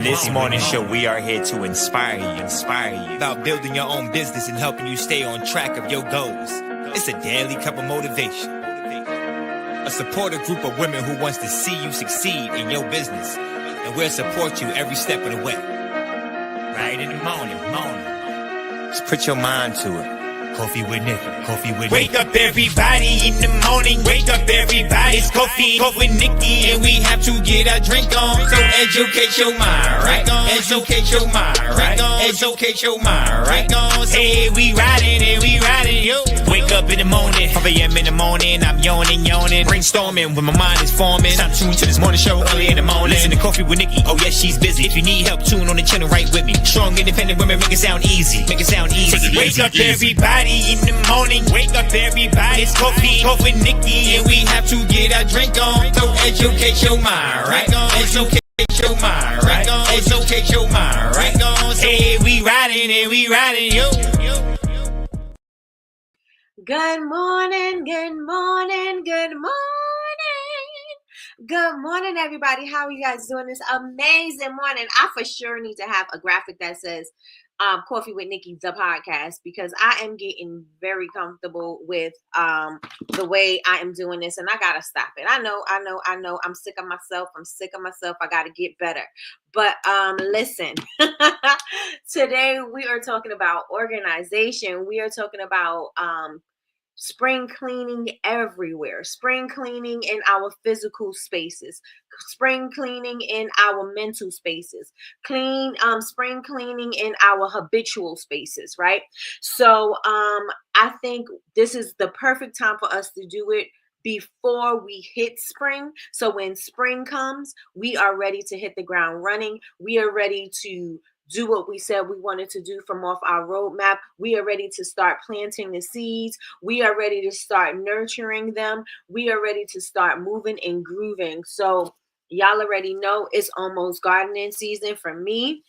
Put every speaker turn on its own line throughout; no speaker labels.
This morning show, we are here to inspire you about building your own business and helping you stay on track of your goals. It's a daily cup of motivation, a supportive group of women who wants to see you succeed in your business, and we'll support you every step of the way. Right in the morning. Just put your mind to it. Coffee with Nikkie. Wake up everybody in the morning. Wake up everybody. It's coffee with Nikkie, and we have to get our drink on. So educate your mind, right? Educate your mind, right? Educate your mind, right? Hey, we riding, yo. Wake up in the morning, 5 a.m. in the morning. I'm yawning, brainstorming when my mind is forming. Time to tune to this morning show early in the morning. Listen to Coffee with Nikkie. Oh yes, she's busy. If you need help, tune on the channel right with me. Strong, independent women, make it sound easy. Take it Wake up everybody in the morning. Wake up everybody. It's coffee with Nikkie, and we have to get our drink on. So educate your mind, right? Educate your mind, right? Educate your mind, right? Hey, we riding, yo.
Good morning, everybody. How are you guys doing this amazing morning? I for sure need to have a graphic that says Coffee with Nikkie, the podcast, because I am getting very comfortable with the way I am doing this, and I gotta stop it. I know. I'm sick of myself. I gotta get better. But listen, today we are talking about organization. We are talking about spring cleaning everywhere, spring cleaning in our physical spaces, spring cleaning in our mental spaces, spring cleaning in our habitual spaces, right? So I think this is the perfect time for us to do it before we hit spring. So when spring comes, we are ready to hit the ground running. We are ready to do what we said we wanted to do from off our roadmap. We are ready to start planting the seeds. We are ready to start nurturing them. We are ready to start moving and grooving. So y'all already know it's almost gardening season for me.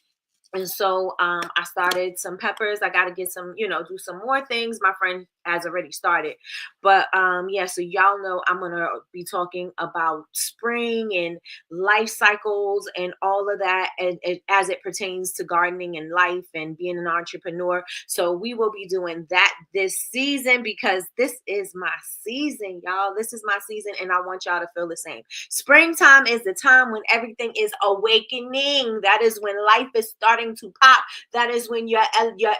And so I started some peppers. I got to get some, do some more things. My friend has already started. But yeah, so y'all know I'm going to be talking about spring and life cycles and all of that and as it pertains to gardening and life and being an entrepreneur. So we will be doing that this season because this is my season, y'all. This is my season, and I want y'all to feel the same. Springtime is the time when everything is awakening. That is when life is starting to pop. That is when your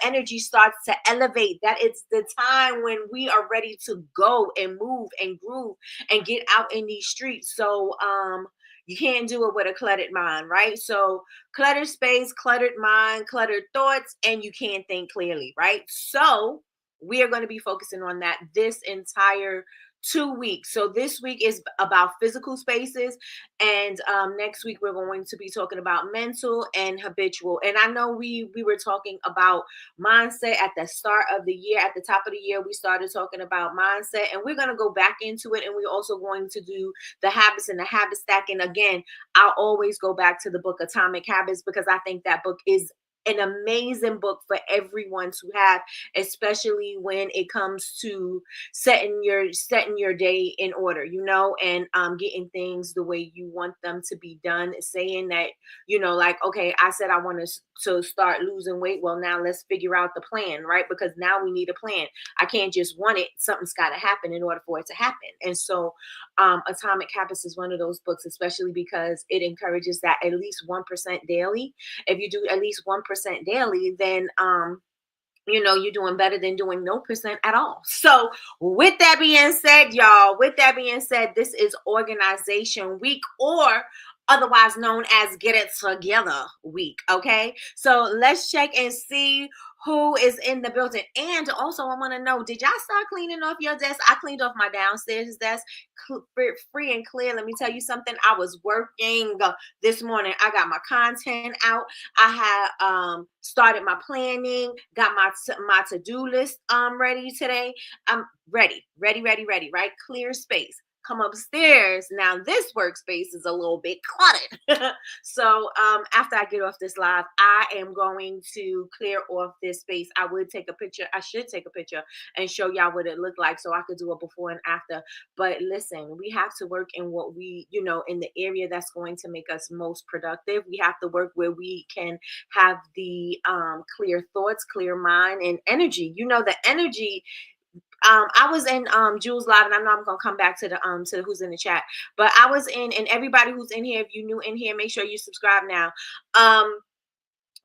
energy starts to elevate. That is the time when we are ready to go and move and groove and get out in these streets. So you can't do it with a cluttered mind, right? So cluttered space, cluttered mind, cluttered thoughts, and you can't think clearly, right? So we are going to be focusing on that this entire 2 weeks. So this week is about physical spaces, and next week we're going to be talking about mental and habitual. And I know we were talking about mindset at the start of the year. At the top of the year, we started talking about mindset, and we're going to go back into it. And we're also going to do the habits and the habit stack. And again, I'll always go back to the book Atomic Habits because I think that book is an amazing book for everyone to have, especially when it comes to setting your day in order, and getting things the way you want them to be done. Saying that, like, okay, I said I want to start losing weight. Well, now let's figure out the plan, right? Because now we need a plan. I can't just want it. Something's got to happen in order for it to happen. And so Atomic Habits is one of those books, especially because it encourages that at least 1% daily. If you do at least 1% daily, then you're doing better than doing no percent at all. So with that being said, y'all, this is Organization Week, or otherwise known as Get It Together Week. Okay, so let's check and see who is in the building. And also, I want to know, did y'all start cleaning off your desk? I cleaned off my downstairs desk free and clear. Let me tell you something. I was working this morning. I got my content out. I had started my planning, got my to-do list ready today. I'm ready, right? Clear space, come upstairs. Now this workspace is a little bit cluttered. So after I get off this live, I am going to clear off this space. I would take a picture. I should take a picture and show y'all what it looked like so I could do a before and after. But listen, we have to work in what we, in the area that's going to make us most productive. We have to work where we can have the clear thoughts, clear mind, and energy. The energy. I was in Jules live, and I know I'm gonna come back to the who's in the chat, but I was in, and everybody who's in here, if you new in here, make sure you subscribe now.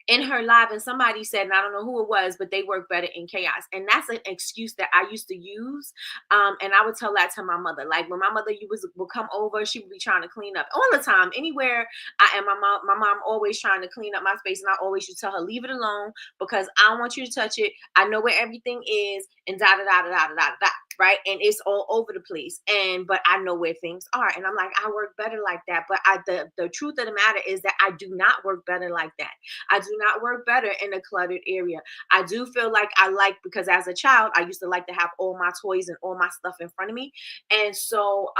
In her live, and somebody said, and I don't know who it was, but they work better in chaos. And that's an excuse that I used to use. And I would tell that to my mother. Like when my mother would come over, she would be trying to clean up all the time. Anywhere I am, my mom always trying to clean up my space. And I always used to tell her, leave it alone, because I don't want you to touch it. I know where everything is, and da da da da da da da da. Right. And it's all over the place. But I know where things are. And I'm like, I work better like that. But the truth of the matter is that I do not work better like that. I do not work better in a cluttered area. I do feel like because as a child, I used to like to have all my toys and all my stuff in front of me. And so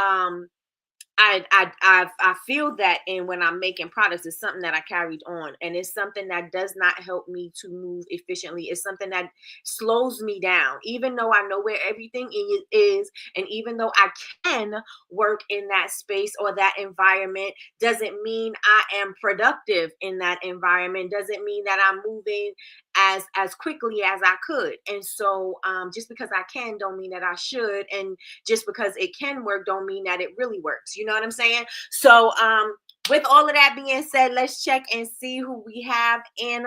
I feel that, and when I'm making products, it's something that I carried on, and it's something that does not help me to move efficiently. It's something that slows me down, even though I know where everything is, and even though I can work in that space or that environment, doesn't mean I am productive in that environment. Doesn't mean that I'm moving as quickly as I could. And so just because I can don't mean that I should, and just because it can work don't mean that it really works. You know what I'm saying? So with all of that being said, let's check and see who we have in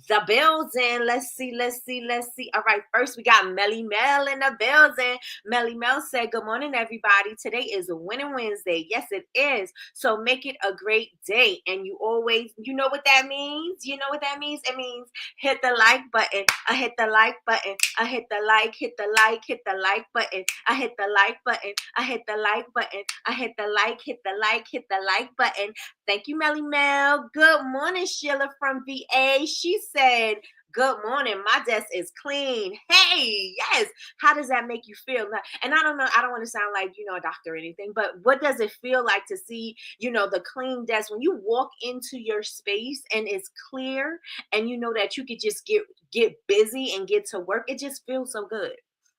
the building. Let's see. All right, first we got Melly Mel in the building. Melly Mel said, good morning, everybody. Today is a Winning Wednesday. Yes, it is. So make it a great day. And you always, you know what that means? You know what that means? It means hit the like button. I hit the like button. I hit the like, hit the like, hit the like button. I hit the like button. I hit the like button. I hit the like, hit the like, hit the like button. Thank you, Melly Mel. Good morning, Sheila from VA. She said, good morning. My desk is clean. Hey, yes. How does that make you feel? And I don't know. I don't want to sound like, a doctor or anything, but what does it feel like to see, the clean desk when you walk into your space and it's clear and you know that you could just get busy and get to work? It just feels so good.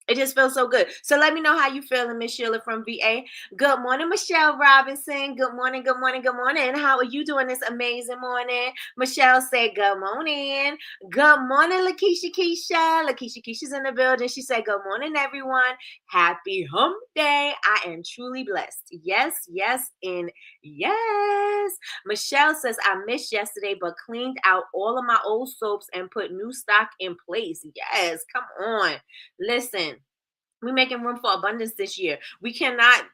It just feels so good. So let me know how you feeling, Miss Sheila from VA. Good morning, Michelle Robinson. Good morning, good morning, good morning. How are you doing this amazing morning? Michelle said, good morning. Good morning, Lakeisha Keisha. Lakeisha Keisha's in the building. She said, good morning, everyone. Happy hump day. I am truly blessed. Yes, yes, and yes. Michelle says, I missed yesterday, but cleaned out all of my old soaps and put new stock in place. Yes, come on. Listen. We're making room for abundance this year. We cannot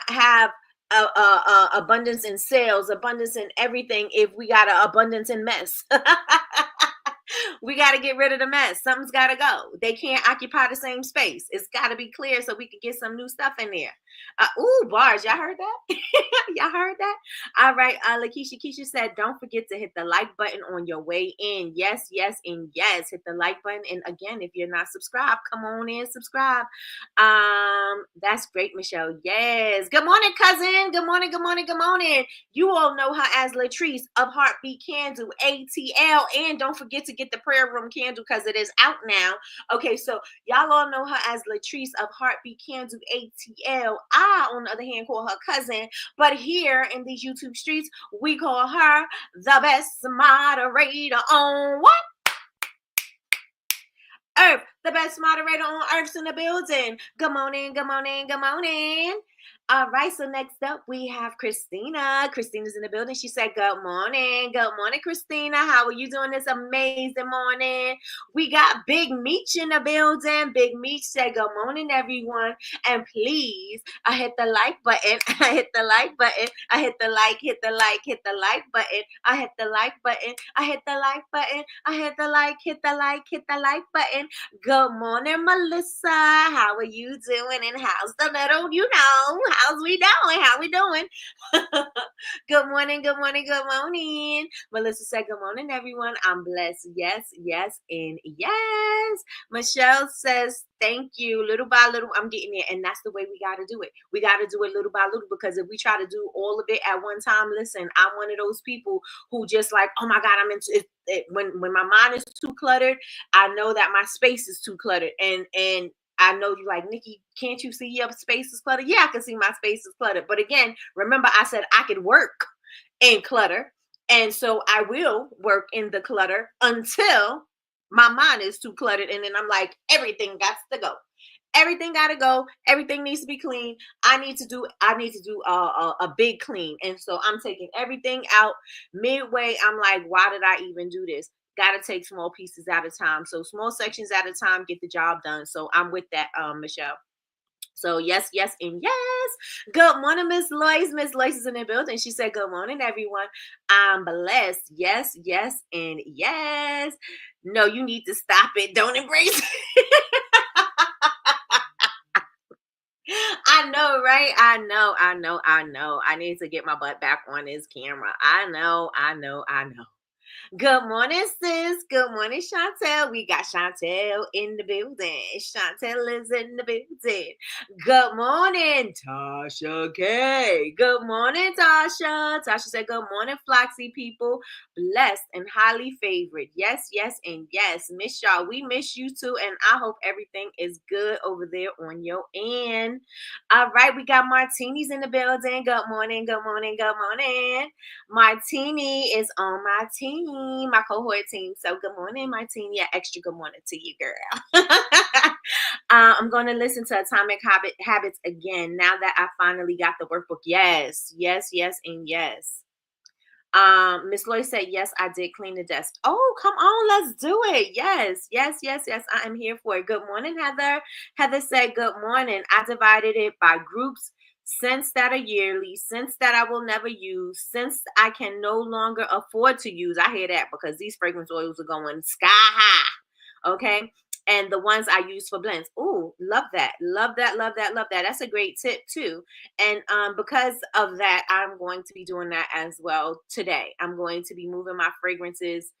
have abundance in sales, abundance in everything if we got an abundance in mess. We got to get rid of the mess. Something's got to go. They can't occupy the same space. It's got to be clear so we can get some new stuff in there. Bars. Y'all heard that? Y'all heard that? All right. Lakeisha Keisha said, don't forget to hit the like button on your way in. Yes, yes, and yes. Hit the like button. And again, if you're not subscribed, come on in, subscribe. That's great, Michelle. Yes. Good morning, cousin. Good morning, good morning, good morning. You all know her as Latrice of Heartbeat Candle, ATL. And don't forget to get the prayer room candle because it is out now. Okay, so y'all all know her as Latrice of Heartbeat Candle, ATL. I, on the other hand, call her cousin. But here in these YouTube streets, we call her the best moderator on what? Earth. The best moderator on Earth's in the building. Good morning, good morning, good morning. All right, so next up we have Christina. Christina's in the building. She said, good morning. Good morning, Christina. How are you doing this amazing morning? We got Big Meech in the building. Big Meech said, good morning, everyone. And please, I hit the like button. I hit the like button. I hit the like, hit the like, hit the like button. I hit the like button. I hit the like button. I hit the like, hit the like, hit the like button. Good morning, Melissa. How are you doing? And how's the little, How's we doing? How we doing? Good morning, good morning, good morning. Melissa said, good morning, everyone. I'm blessed. Yes, yes, and yes. Michelle says, thank you. Little by little, I'm getting there. And that's the way we got to do it. We got to do it little by little, because if we try to do all of it at one time, listen, I'm one of those people who just like, oh my God, I'm into it. When my mind is too cluttered, I know that my space is too cluttered. And I know you like, Nikki, can't you see your space is cluttered? Yeah, I can see my space is cluttered. But again, remember I said I could work in clutter. And so I will work in the clutter until my mind is too cluttered. And then I'm like, everything got to go. Everything got to go. Everything needs to be clean. I need to do a big clean. And so I'm taking everything out midway. I'm like, why did I even do this? Got to take small pieces at a time. So small sections at a time, get the job done. So I'm with that, Michelle. So yes, yes, and yes. Good morning, Miss Lois. Miss Lois is in the building. She said, good morning, everyone. I'm blessed. Yes, yes, and yes. No, you need to stop it. Don't embrace it. I know, right? I know. I need to get my butt back on this camera. I know. Good morning, sis. Good morning, Chantel. We got Chantel in the building. Chantel is in the building. Good morning, Tasha K. Good morning, Tasha. Tasha said, good morning, Floxy people. Blessed and highly favored. Yes, yes, and yes. Miss y'all. We miss you too. And I hope everything is good over there on your end. All right, we got Martini's in the building. Good morning, good morning, good morning. Martini is on my team, my cohort team. So good morning, Martini. Extra good morning to you, girl. I'm going to listen to Atomic Habits again now that I finally got the workbook. Yes, yes, yes, and yes. Miss Lloyd said, yes, I did clean the desk. Oh, come on, let's do it. Yes, yes, yes, yes. I am here for it. Good morning, Heather. Heather said, good morning. I divided it by groups. Cents that are yearly, cents that I will never use, cents I can no longer afford to use. I hear that because these fragrance oils are going sky high. Okay. And the ones I use for blends. Ooh, love that. Love that. Love that. Love that. That's a great tip too. And because of that, I'm going to be doing that as well today. I'm going to be moving my fragrances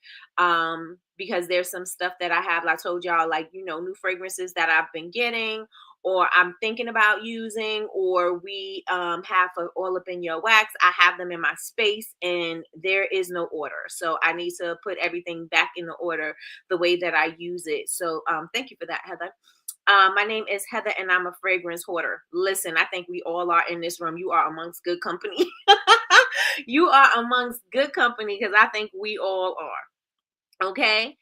because there's some stuff that I have. I told y'all, like, new fragrances that I've been getting, or I'm thinking about using, or we have for All Up in Your Wax. I have them in my space and there is no order. So I need to put everything back in the order the way that I use it. So thank you for that, Heather. My name is Heather and I'm a fragrance hoarder. Listen, I think we all are in this room. You are amongst good company. You are amongst good company because I think we all are. Okay.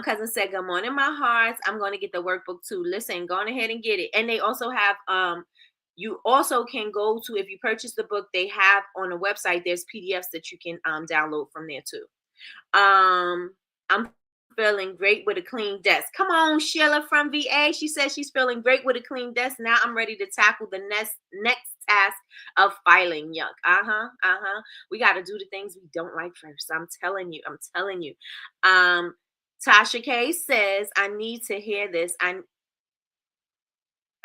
Cousin said, good morning, my hearts. I'm going to get the workbook too. Listen, go on ahead and get it. And they also have, you also can go to, if you purchase the book, they have on the website, there's PDFs that you can download from there too. I'm feeling great with a clean desk. Come on, Sheila from VA. She says she's feeling great with a clean desk. Now I'm ready to tackle the next task of filing yuck. We got to do the things we don't like first. I'm telling you. Tasha K says, I need to hear this. I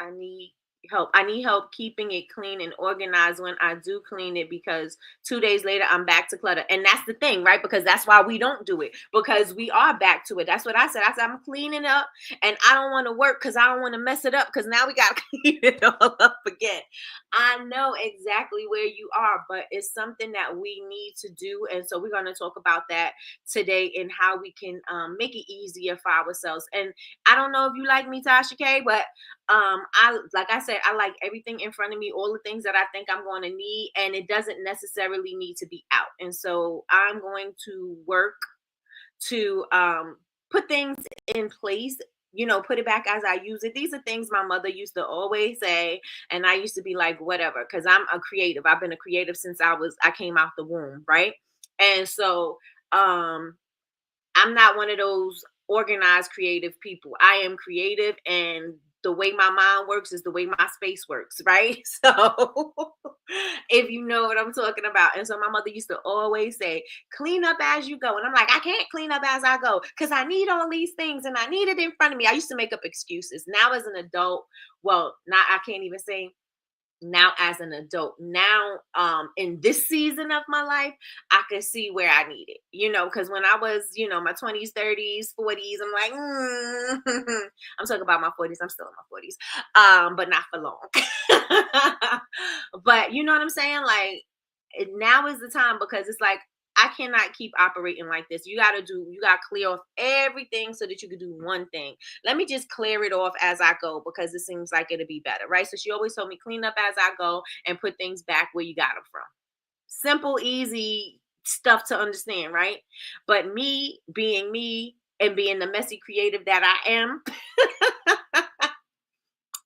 need help. I need help keeping it clean and organized when I do clean it, because 2 days later I'm back to clutter. And that's the thing, right? Because that's why we don't do it, because we are back to it. That's what I said. I'm cleaning up and I don't want to work because I don't want to mess it up, because now we got to clean it all up again. I know exactly where you are, but it's something that we need to do. And so we're going to talk about that today and how we can make it easier for ourselves. And I don't know if you like me, Tasha K, but like I said, I like everything in front of me, all the things that I think I'm going to need, and it doesn't necessarily need to be out. And so I'm going to work to put things in place, put it back as I use it. These are things my mother used to always say, and I used to be like, whatever, because I'm a creative. I've been a creative since I came out the womb, right? And so I'm not one of those organized creative people. I am creative, and the way my mind works is the way my space works, right? So if you know what I'm talking about. And so my mother used to always say, clean up as you go. And I'm like, I can't clean up as I go because I need all these things and I need it in front of me. I used to make up excuses. Now as an adult, well, not I can't even say now as an adult, now in this season of my life, I could see where I need it, because when I was, my 20s, 30s, 40s, I'm like, I'm talking about my 40s. I'm still in my 40s, but not for long. But you know what I'm saying? Like, now is the time, because it's like, I cannot keep operating like this. You got to clear off everything so that you can do one thing. Let me just clear it off as I go, because it seems like it'll be better, right? So she always told me, clean up as I go and put things back where you got them from. Simple, easy stuff to understand, right? But me being me and being the messy creative that I am,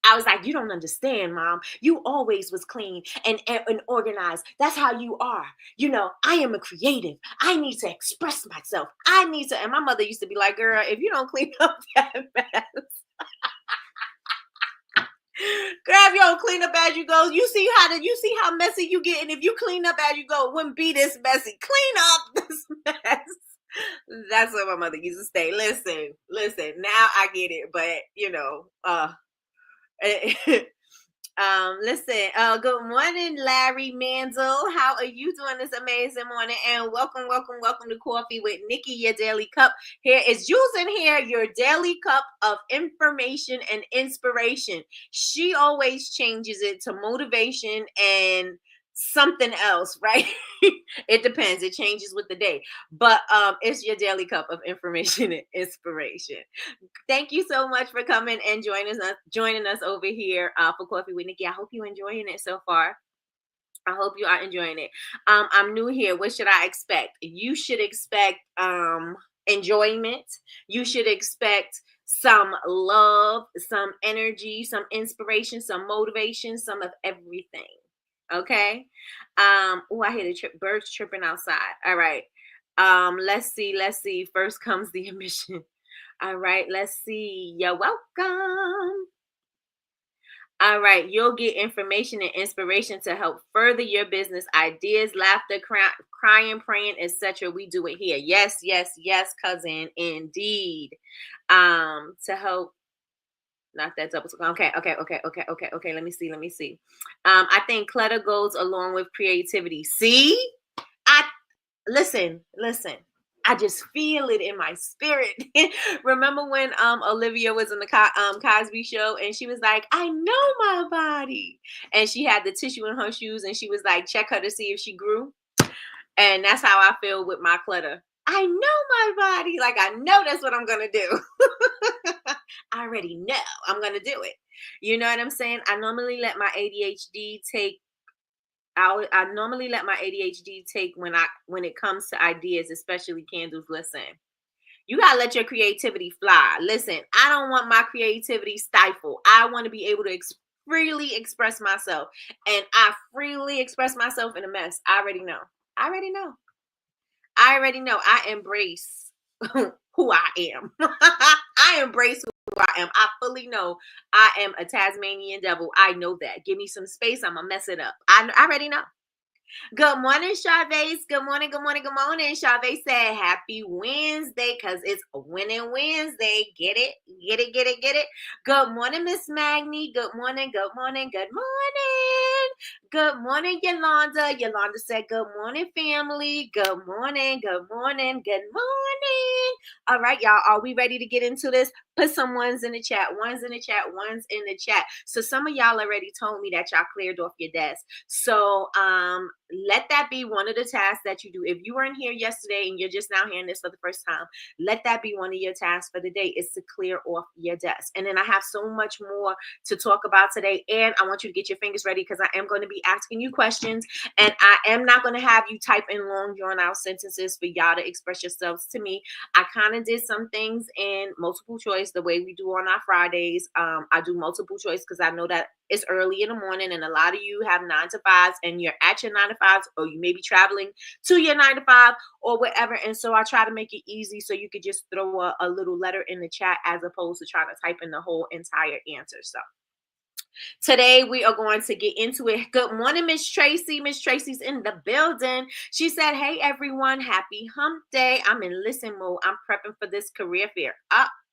I was like, you don't understand, Mom. You always was clean and organized. That's how you are. I am a creative. I need to express myself. And my mother used to be like, girl, if you don't clean up that mess, girl, if you don't clean up as you go, you see how messy you get. And if you clean up as you go, it wouldn't be this messy. Clean up this mess. That's what my mother used to say. Listen, now I get it. But, listen, good morning, Larry Manzel. How are you doing this amazing morning? And welcome to Coffee with Nikki, your daily cup. Here is juice in here, your daily cup of information and inspiration. She always changes it to motivation and something else, right? It depends. It changes with the day. But it's your daily cup of information and inspiration. Thank you so much for coming and joining us over here for Coffee with Nikki. I hope you're enjoying it so far. I hope you are enjoying it. I'm new here. What should I expect? You should expect enjoyment. You should expect some love, some energy, some inspiration, some motivation, some of everything. Okay. I hear the birds tripping outside. All right. Let's see. First comes the emission. All right, let's see. You're welcome. All right, you'll get information and inspiration to help further your business ideas, laughter, crying, praying, etc. We do it here. Yes, cousin, indeed. To help. Not that double. Okay. Let me see. I think clutter goes along with creativity. See, Listen. I just feel it in my spirit. Remember when Olivia was in the Cosby Show and she was like, I know my body. And she had the tissue in her shoes and she was like, check her to see if she grew. And that's how I feel with my clutter. I know my body. Like, I know that's what I'm going to do. I already know I'm going to do it. You know what I'm saying? I normally let my ADHD take when it comes to ideas, especially candles. Listen, you gotta let your creativity fly. Listen, I don't want my creativity stifled. I want to be able to freely express myself, and I freely express myself in a mess. I already know. I embrace who I am. I embrace who I am. I fully know I am a Tasmanian devil. I know that. Give me some space. I'm going to mess it up. I already know. Good morning, Chavez. Good morning. Chavez said, happy Wednesday, because it's a winning Wednesday. Get it? Good morning, Miss Magnie. Good morning. Good morning, Yolanda. Yolanda said, good morning, family. Good morning. All right, y'all. Are we ready to get into this? Put some ones in the chat. So some of y'all already told me that y'all cleared off your desk. So let that be one of the tasks that you do. If you weren't here yesterday and you're just now hearing this for the first time, let that be one of your tasks for the day, is to clear off your desk. And then I have so much more to talk about today. And I want you to get your fingers ready, because I am going to be asking you questions. And I am not going to have you type in long drawn out sentences for y'all to express yourselves to me. I kind of did some things in multiple choice, the way we do on our Fridays. I do multiple choice because I know that it's early in the morning and a lot of you have 9 to 5s and you're at your 9 to 5s, or you may be traveling to your 9 to 5 or whatever. And so I try to make it easy so you could just throw a little letter in the chat as opposed to trying to type in the whole entire answer. So Today we are going to get into it. Good morning, Miss Tracy. Miss Tracy's in the building. She said, "Hey everyone, happy hump day. I'm in listen mode. I'm prepping for this career fair."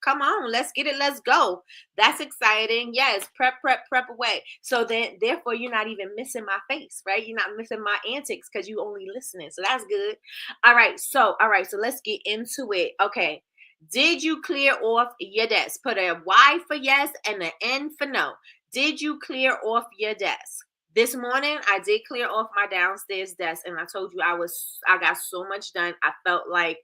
Come on, let's get it. Let's go. That's exciting. Yes, prep, prep away. So then, therefore, you're not even missing my face, right? You're not missing my antics because you only listening. So that's good. All right. So let's get into it. Okay. Did you clear off your desk? Put a Y for yes and an N for no. Did you clear off your desk? This morning I did clear off my downstairs desk, and I told you I got so much done. I felt like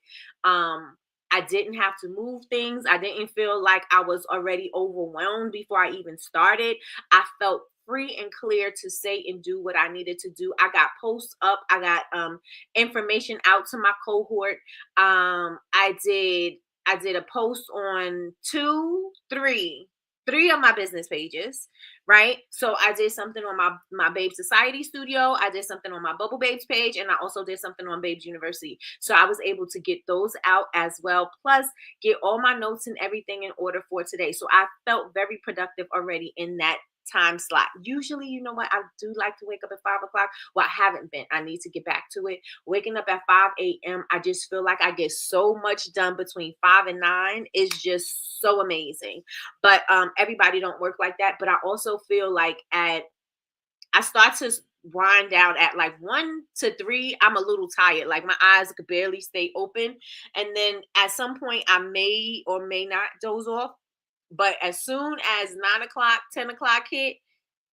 I didn't have to move things. I didn't feel like I was already overwhelmed before I even started. I felt free and clear to say and do what I needed to do. I got posts up. I got information out to my cohort. I did a post on three of my business pages, right? So I did something on my Babe Society studio. I did something on my Bubble Babes page, and I also did something on Babes University. So I was able to get those out as well, plus get all my notes and everything in order for today. So I felt very productive already in that time slot. Usually, you know what, I do like to wake up at 5 o'clock. Well, I haven't been. I need to get back to it. Waking up at 5 a.m., I just feel like I get so much done between 5 and 9. It's just so amazing. But everybody don't work like that. But I also feel like I start to wind down at like 1 to 3. I'm a little tired. Like my eyes could barely stay open. And then at some point I may or may not doze off. But as soon as 9 o'clock, 10 o'clock hit,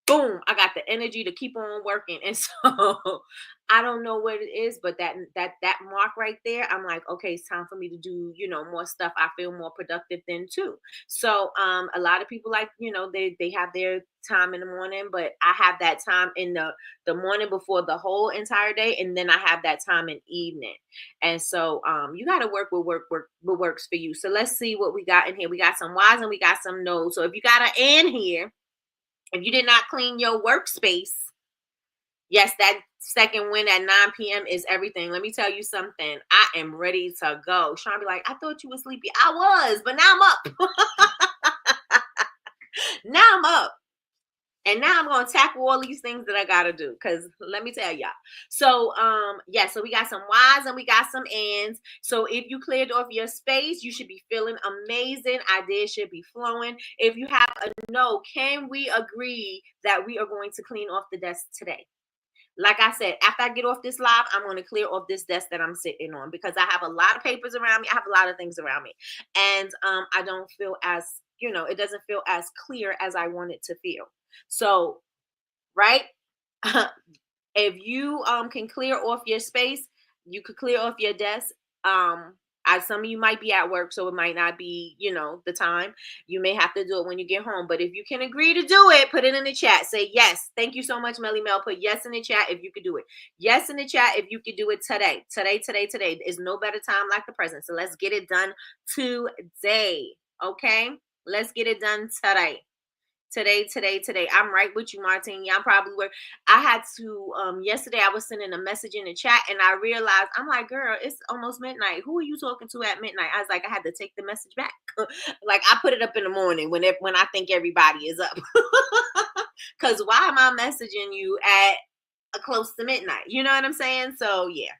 boom, I got the energy to keep on working. And so I don't know what it is, but that mark right there, I'm like, okay, it's time for me to do, more stuff. I feel more productive then too. So a lot of people, like, they have their time in the morning, but I have that time in the morning before the whole entire day, and then I have that time in evening. And so you got to work with what works for you. So let's see what we got in here. We got some Y's and we got some no's. So if you got an N here, if you did not clean your workspace, yes, that second win at 9 p.m. is everything. Let me tell you something. I am ready to go. Sean be like, I thought you were sleepy. I was, but now I'm up. Now I'm up. And now I'm going to tackle all these things that I got to do. Because let me tell y'all. So, so we got some Y's and we got some N's. So if you cleared off your space, you should be feeling amazing. Ideas should be flowing. If you have a no, can we agree that we are going to clean off the desk today? Like I said, after I get off this live, I'm going to clear off this desk that I'm sitting on because I have a lot of papers around me. I have a lot of things around me. And I don't feel as, it doesn't feel as clear as I want it to feel. So, right? If you can clear off your space, you could clear off your desk. Some of you might be at work, so it might not be, the time. You may have to do it when you get home. But if you can agree to do it, put it in the chat. Say yes. Thank you so much, Melly Mel. Put yes in the chat if you could do it. Yes in the chat if you could do it today. Today. There's no better time like the present. So let's get it done today. Okay? Let's get it done today. Today. I'm right with you, Martin. Yeah, I'm probably where I had to yesterday I was sending a message in the chat and I realized, I'm like, girl, it's almost midnight. Who are you talking to at midnight? I was like, I had to take the message back. Like I put it up in the morning when I think everybody is up. Cause why am I messaging you at close to midnight? You know what I'm saying? So yeah.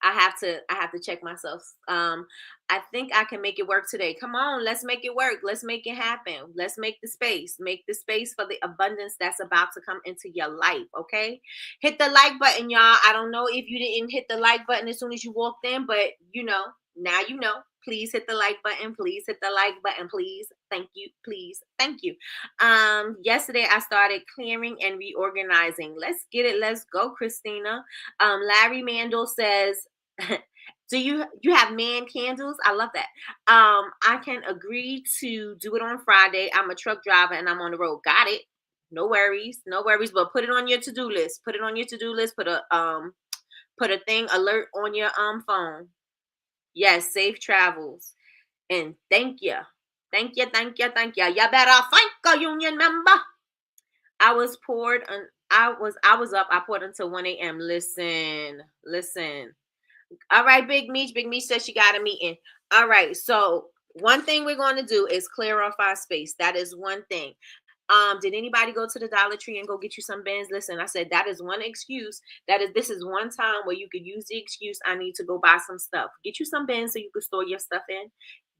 I have to check myself. I think I can make it work today. Come on, let's make it work. Let's make it happen. Let's make the space. Make the space for the abundance that's about to come into your life. Okay. Hit the like button, y'all. I don't know if you didn't hit the like button as soon as you walked in, but now you know. Please hit the like button. Please hit the like button. Please. Thank you. Please. Thank you. Yesterday I started clearing and reorganizing. Let's get it. Let's go, Christina. Larry Mandel says, do you have man candles? I love that. I can agree to do it on Friday. I'm a truck driver and I'm on the road. Got it. No worries. But put it on your to-do list. Put a thing alert on your phone. Yes, safe travels. And thank you. You better thank a union member. I was up. I poured until 1 a.m. Listen. All right, Big Meech. Big Meech says she got a meeting. All right. So one thing we're going to do is clear off our space. That is one thing. Did anybody go to the Dollar Tree and go get you some bins? Listen, I said that is one excuse. This is one time where you could use the excuse, I need to go buy some stuff. Get you some bins so you can store your stuff in.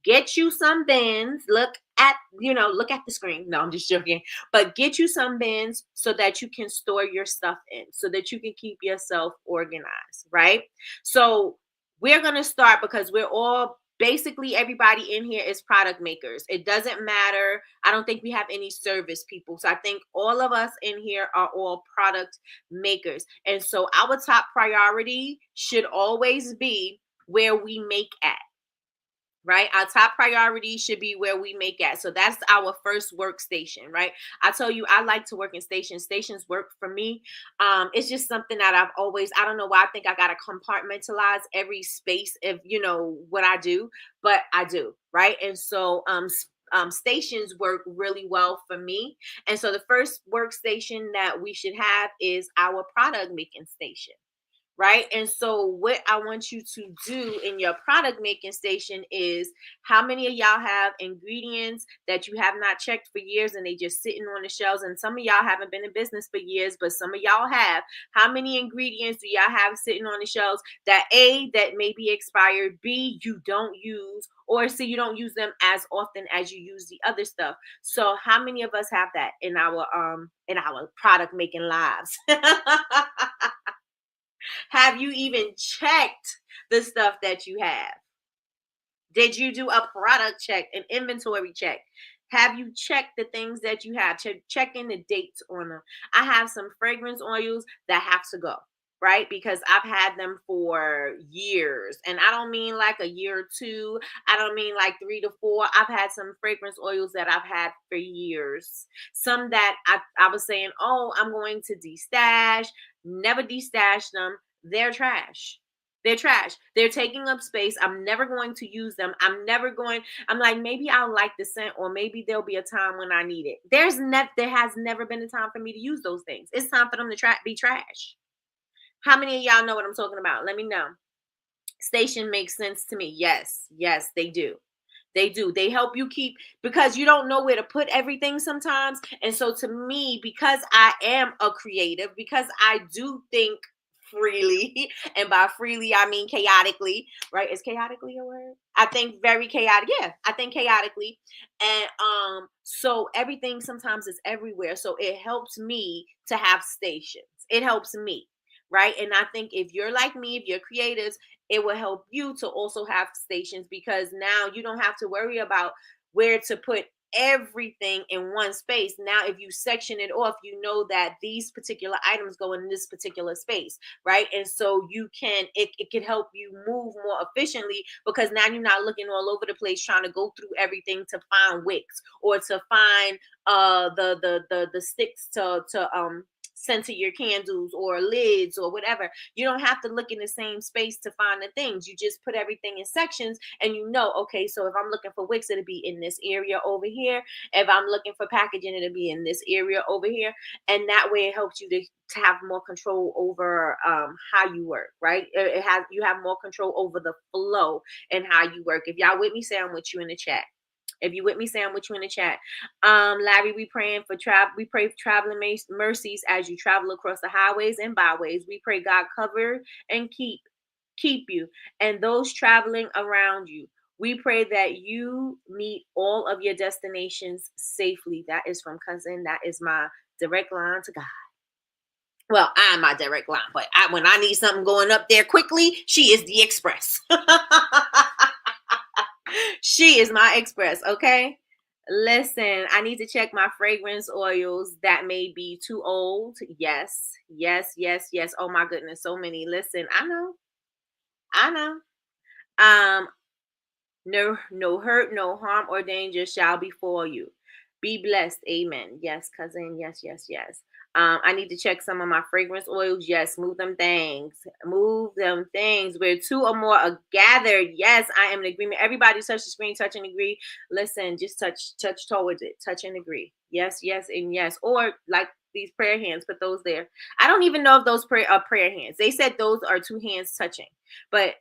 Get you some bins. Look at the screen. No, I'm just joking. But get you some bins so that you can store your stuff in, so that you can keep yourself organized, right? So we're going to start because we're all basically, everybody in here is product makers. It doesn't matter. I don't think we have any service people. So I think all of us in here are all product makers. And so our top priority should always be where we make at. Right? Our top priority should be where we make at. So that's our first workstation, right? I tell you, I like to work in stations. Stations work for me. It's just something that I've always, I don't know why I think I got to compartmentalize every space of, what I do, but I do, right? And so, stations work really well for me. And so the first workstation that we should have is our product making station. Right. And so what I want you to do in your product making station is, how many of y'all have ingredients that you have not checked for years and they just sitting on the shelves? And some of y'all haven't been in business for years, but some of y'all have. How many ingredients do y'all have sitting on the shelves that that may be expired, B, you don't use, or C, you don't use them as often as you use the other stuff? So how many of us have that in our product making lives? Have you even checked the stuff that you have? Did you do a product check, an inventory check? Have you checked the things that you have? Checking the dates on them. I have some fragrance oils that have to go, right? Because I've had them for years. And I don't mean like a year or two. I don't mean like 3 to 4. I've had some fragrance oils that I've had for years. Some that I was saying, oh, I'm going to destash. Never destash them. They're trash. They're trash. They're taking up space. I'm never going to use them. I'm like, maybe I'll like the scent, or maybe there'll be a time when I need it. There has never been a time for me to use those things. It's time for them to be trash. How many of y'all know what I'm talking about? Let me know. Station makes sense to me. Yes, they do. They do. They help you keep, because you don't know where to put everything sometimes. And so to me, because I am a creative, because I do think freely, and by freely I mean chaotically, right? Is chaotically a word? I think very chaotic. Yeah, I think chaotically. And so everything sometimes is everywhere. So it helps me to have stations. It helps me, right? And I think if you're like me, if you're creatives, it will help you to also have stations, because now you don't have to worry about where to put everything in one space. Now, if you section it off, you know that these particular items go in this particular space, right? And so it can help you move more efficiently, because now you're not looking all over the place trying to go through everything to find wicks, or to find the sticks to center your candles, or lids, or whatever. You don't have to look in the same space to find the things. You just put everything in sections, and okay, so if I'm looking for wicks, it'll be in this area over here. If I'm looking for packaging, it'll be in this area over here. And that way it helps you to have more control over how you work, right? You have more control over the flow and how you work. If y'all with me, say I'm with you in the chat. If you with me, say I'm with you in the chat. Larry, we pray for traveling mercies as you travel across the highways and byways. We pray God cover and keep you and those traveling around you. We pray that you meet all of your destinations safely. That is from Cousin. That is my direct line to God. Well, I'm my direct line, but when I need something going up there quickly, she is the express. She is my express, okay? Listen, I need to check my fragrance oils that may be too old. Yes. Oh my goodness, so many. Listen, I know. No hurt, no harm or danger shall befall you. Be blessed. Amen. Yes, cousin. Yes. I need to check some of my fragrance oils. Yes, move them things. Where two or more are gathered. Yes, I am in agreement. Everybody touch the screen, touch and agree. Listen, just touch towards it. Touch and agree. Yes, and yes. Or like these prayer hands, put those there. I don't even know if those are prayer hands. They said those are two hands touching. But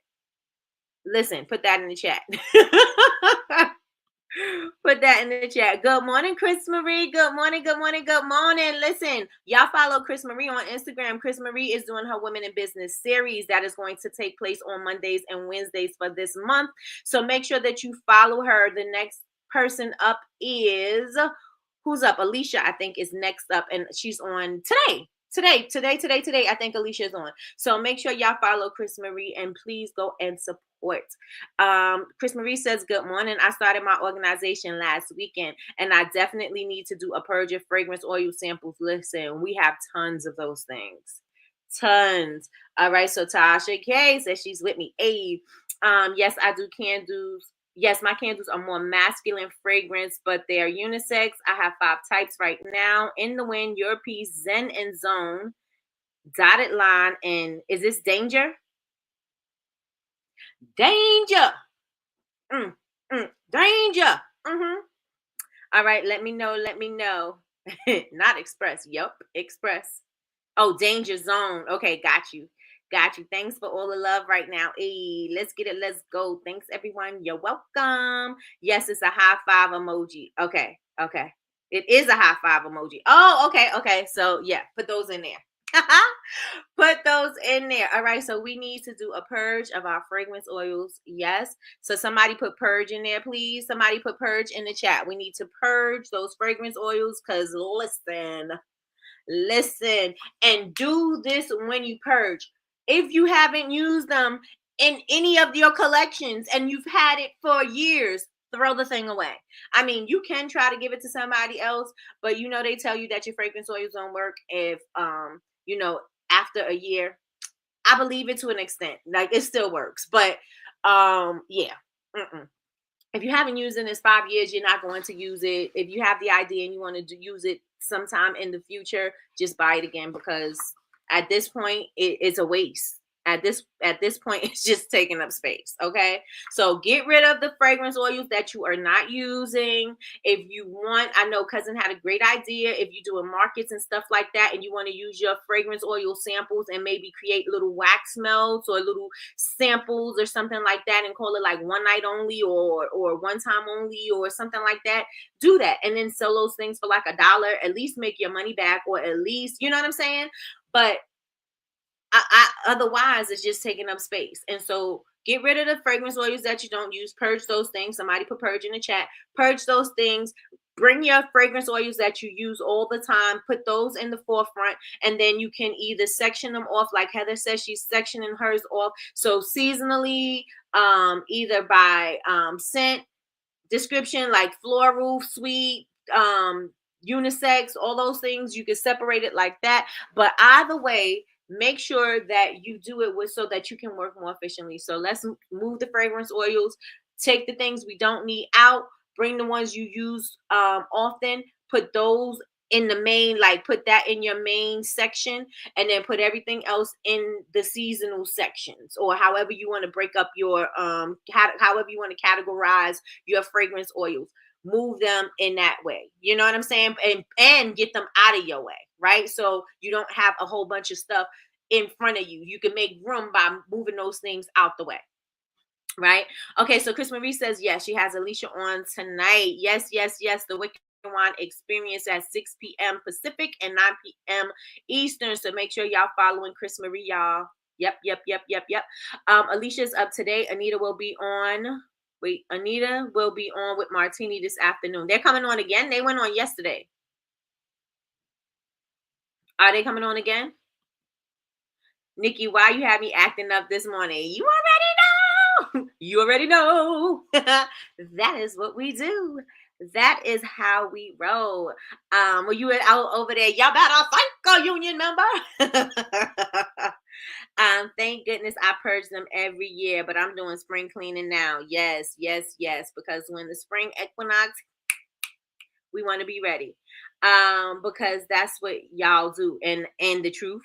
listen, put that in the chat. Put that in the chat. Good morning, Chris Marie. Good morning, good morning, good morning. Listen, y'all follow Chris Marie on Instagram. Chris Marie is doing her Women in Business series that is going to take place on Mondays and Wednesdays for this month. So make sure that you follow her. The next person up is, who's up? Alicia, I think, is next up, and she's on today. Today. I think Alicia's on. So make sure y'all follow Chris Marie and please go and support. Chris Marie says, good morning. I started my organization last weekend and I definitely need to do a purge of fragrance oil samples. Listen, we have tons of those things. Tons. All right. So Tasha K says she's with me. Abe. Yes, I do candles. Yes, my candles are more masculine fragrance, but they are unisex. I have 5 types right now. In the Wind, Your Peace, Zen and Zone, Dotted Line, and is this Danger? Danger. Danger. All right, let me know. Not Express. Yup, Express. Oh, Danger Zone. Okay, got you. Thanks for all the love right now. Hey, let's get it. Let's go. Thanks, everyone. You're welcome. Yes, it's a high five emoji. Okay. It is a high five emoji. Oh, okay. So, yeah, put those in there. Put those in there. All right. So, we need to do a purge of our fragrance oils. Yes. So, somebody put purge in there, please. Somebody put purge in the chat. We need to purge those fragrance oils because listen, and do this when you purge. If you haven't used them in any of your collections and you've had it for years, throw the thing away. I mean, you can try to give it to somebody else, but they tell you that your fragrance oils don't work if after a year. I believe it to an extent. Like, it still works, but yeah. If you haven't used it in this 5 years, you're not going to use it. If you have the idea and you want to use it sometime in the future, just buy it again, because at this point it's a waste. At this point, it's just taking up space. Okay, so get rid of the fragrance oils that you are not using. If you want, I know Cousin had a great idea. If you're doing markets and stuff like that, and you want to use your fragrance oil samples and maybe create little wax melts or little samples or something like that, and call it like one night only or one time only or something like that, do that, and then sell those things for like $1. At least make your money back, or at least, you know what I'm saying? But otherwise it's just taking up space. And so get rid of the fragrance oils that you don't use. Purge those things. Somebody put purge in the chat. Purge those things. Bring your fragrance oils that you use all the time, put those in the forefront, and then you can either section them off, like Heather says she's sectioning hers off. So seasonally, either by scent, description, like floral, sweet, unisex, all those things, you can separate it like that. But either way, make sure that you do it so that you can work more efficiently. So let's move the fragrance oils, take the things we don't need out, bring the ones you use often, put those in the main, like put that in your main section, and then put everything else in the seasonal sections, or however you want to break up your however you want to categorize your fragrance oils. Move them in that way, you know what I'm saying? And get them out of your way, right? So you don't have a whole bunch of stuff in front of you. You can make room by moving those things out the way, right? Okay, so Chris Marie says yes, she has Alicia on tonight. Yes, the Wicked Wine Experience at 6 p.m. Pacific and 9 p.m. Eastern. So make sure y'all following Chris Marie, y'all. Yep. Alicia's up today. Anita will be on with Martini this afternoon. They're coming on again. They went on yesterday. Are they coming on again? Nikki, why you have me acting up this morning? You already know. That is what we do. That is how we roll. Were you out over there? Y'all better thank a union member. Thank goodness I purge them every year, but I'm doing spring cleaning now. Yes, because when the spring equinox, we want to be ready. Because that's what y'all do, and the truth.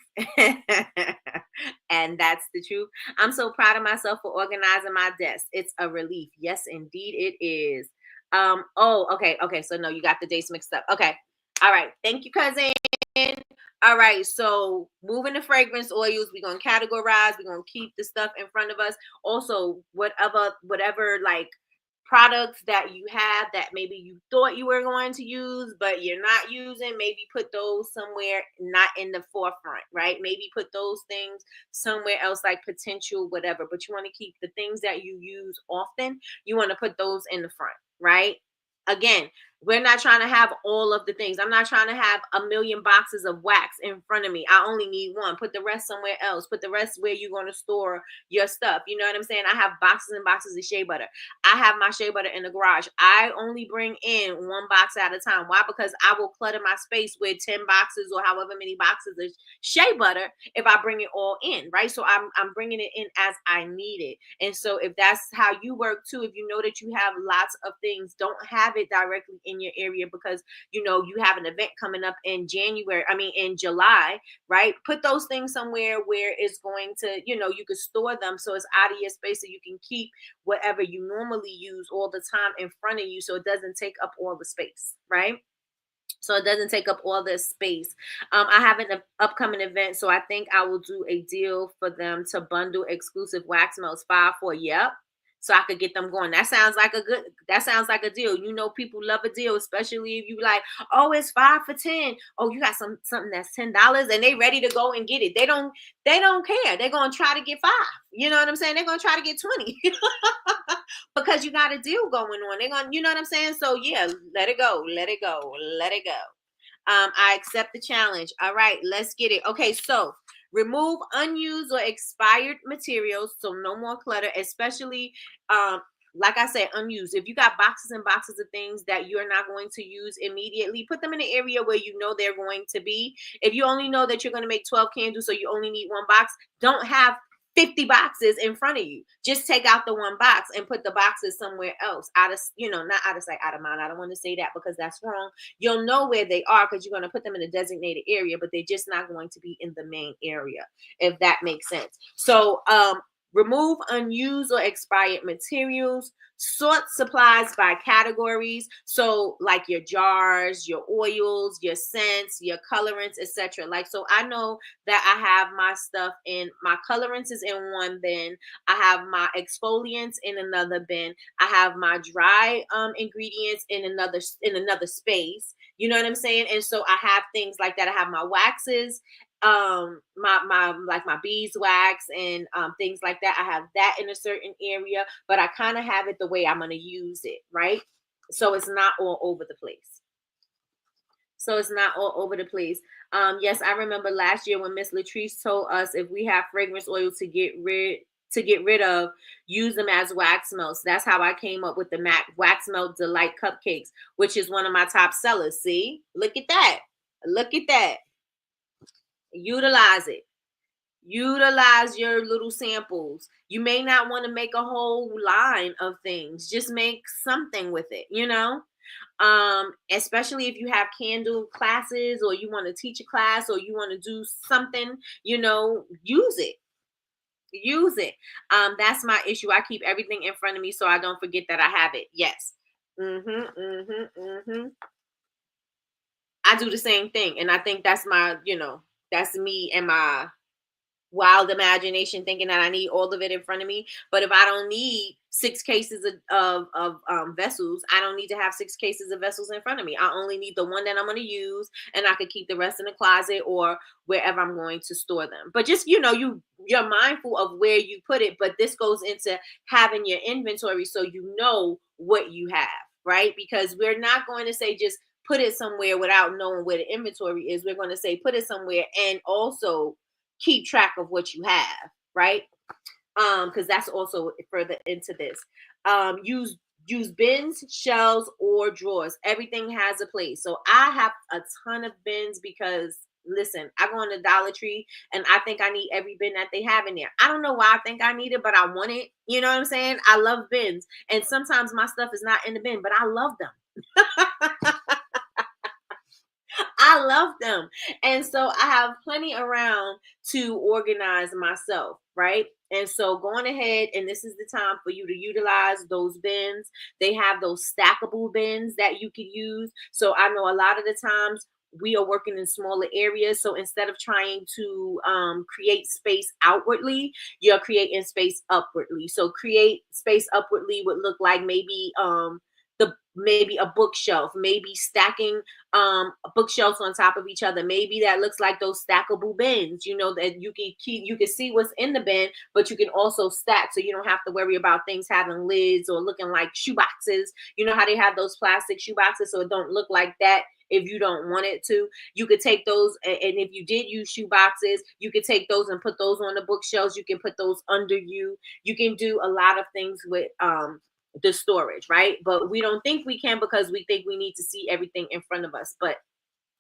And that's the truth. I'm so proud of myself for organizing my desk. It's a relief. Yes, indeed it is. Okay. So no, you got the dates mixed up. Okay. All right. Thank you, cousin. All right. So moving the fragrance oils, we're going to categorize. We're going to keep the stuff in front of us. Also, whatever like products that you have that maybe you thought you were going to use, but you're not using, maybe put those somewhere not in the forefront, right? Maybe put those things somewhere else, like potential, whatever. But you want to keep the things that you use often, you want to put those in the front, right? Again, we're not trying to have all of the things. I'm not trying to have a million boxes of wax in front of me. I only need one. Put the rest somewhere else. Put the rest where you're going to store your stuff. You know what I'm saying? I have boxes and boxes of shea butter. I have my shea butter in the garage. I only bring in one box at a time. Why? Because I will clutter my space with 10 boxes or however many boxes of shea butter if I bring it all in, right? So I'm bringing it in as I need it. And so if that's how you work too, if you know that you have lots of things, don't have it directly in your area because you know you have an event coming up in in July, right? Put those things somewhere where it's going to, you can store them so it's out of your space so you can keep whatever you normally use all the time in front of you so it doesn't take up all the space, right? So it doesn't take up all this space. I have an upcoming event, so I think I will do a deal for them to bundle exclusive wax melts 5 for. Yep. So I could get them going. That sounds like a deal. You know, people love a deal, especially if you like, oh, it's 5 for 10. Oh, you got something that's $10 and they ready to go and get it. They don't care. They're gonna try to get 5. You know what I'm saying? They're gonna try to get 20. Because you got a deal going on. They're gonna, you know what I'm saying? So yeah, let it go, let it go, let it go. I accept the challenge. All right, let's get it. Okay, so remove unused or expired materials, so no more clutter, especially like I said, unused. If you got boxes and boxes of things that you're not going to use immediately, put them in an area where you know they're going to be. If you only know that you're going to make 12 candles, so you only need one box, don't have 50 boxes in front of you. Just take out the one box and put the boxes somewhere else, out of, not out of sight, out of mind. I don't want to say that because that's wrong. You'll know where they are because you're going to put them in a designated area, but they're just not going to be in the main area, if that makes sense. So remove unused or expired materials. Sort supplies by categories. So like your jars, your oils, your scents, your colorants, etc. Like, so I know that I have my stuff in, my colorants is in one bin. I have my exfoliants in another bin. I have my dry ingredients in another space. You know what I'm saying? And so I have things like that. I have my waxes, my beeswax and things like that. I have that in a certain area, but I kind of have it the way I'm going to use it, right? So it's not all over the place. Yes, I remember last year when Miss Latrice told us if we have fragrance oil to get rid of, use them as wax melts. That's how I came up with the MAC Wax Melt Delight Cupcakes, which is one of my top sellers. See, look at that. Utilize it. Utilize your little samples. You may not want to make a whole line of things. Just make something with it, especially if you have candle classes or you want to teach a class or you want to do something, use it. That's my issue. I keep everything in front of me so I don't forget that I have it. Yes. I do the same thing. And I think that's my, that's me and my wild imagination thinking that I need all of it in front of me. But if I don't need 6 cases of vessels, I don't need to have 6 cases of vessels in front of me. I only need the one that I'm going to use, and I could keep the rest in the closet or wherever I'm going to store them. But just, you're mindful of where you put it. But this goes into having your inventory so you know what you have, right? Because we're not going to say just put it somewhere without knowing where the inventory is. We're going to say put it somewhere and also keep track of what you have, right? Because that's also further into this. Use bins, shelves, or drawers. Everything has a place. So I have a ton of bins because listen, I go on the Dollar Tree and I think I need every bin that they have in there. I don't know why I think I need it, but I want it. You know what I'm saying? I love bins. And sometimes my stuff is not in the bin, but I love them. I love them. And so I have plenty around to organize myself, right? And so going ahead, and this is the time for you to utilize those bins. They have those stackable bins that you could use. So I know a lot of the times we are working in smaller areas. So instead of trying to create space outwardly, you're creating space upwardly. So create space upwardly would look like maybe a bookshelf, maybe stacking bookshelves on top of each other. Maybe that looks like those stackable bins, that you can see what's in the bin, but you can also stack, so you don't have to worry about things having lids or looking like shoe boxes. You know how they have those plastic shoe boxes, so it don't look like that if you don't want it to. You could take those, and if you did use shoe boxes, you could take those and put those on the bookshelves. You can put those under you. You can do a lot of things with the storage, right? But we don't think we can because we think we need to see everything in front of us. But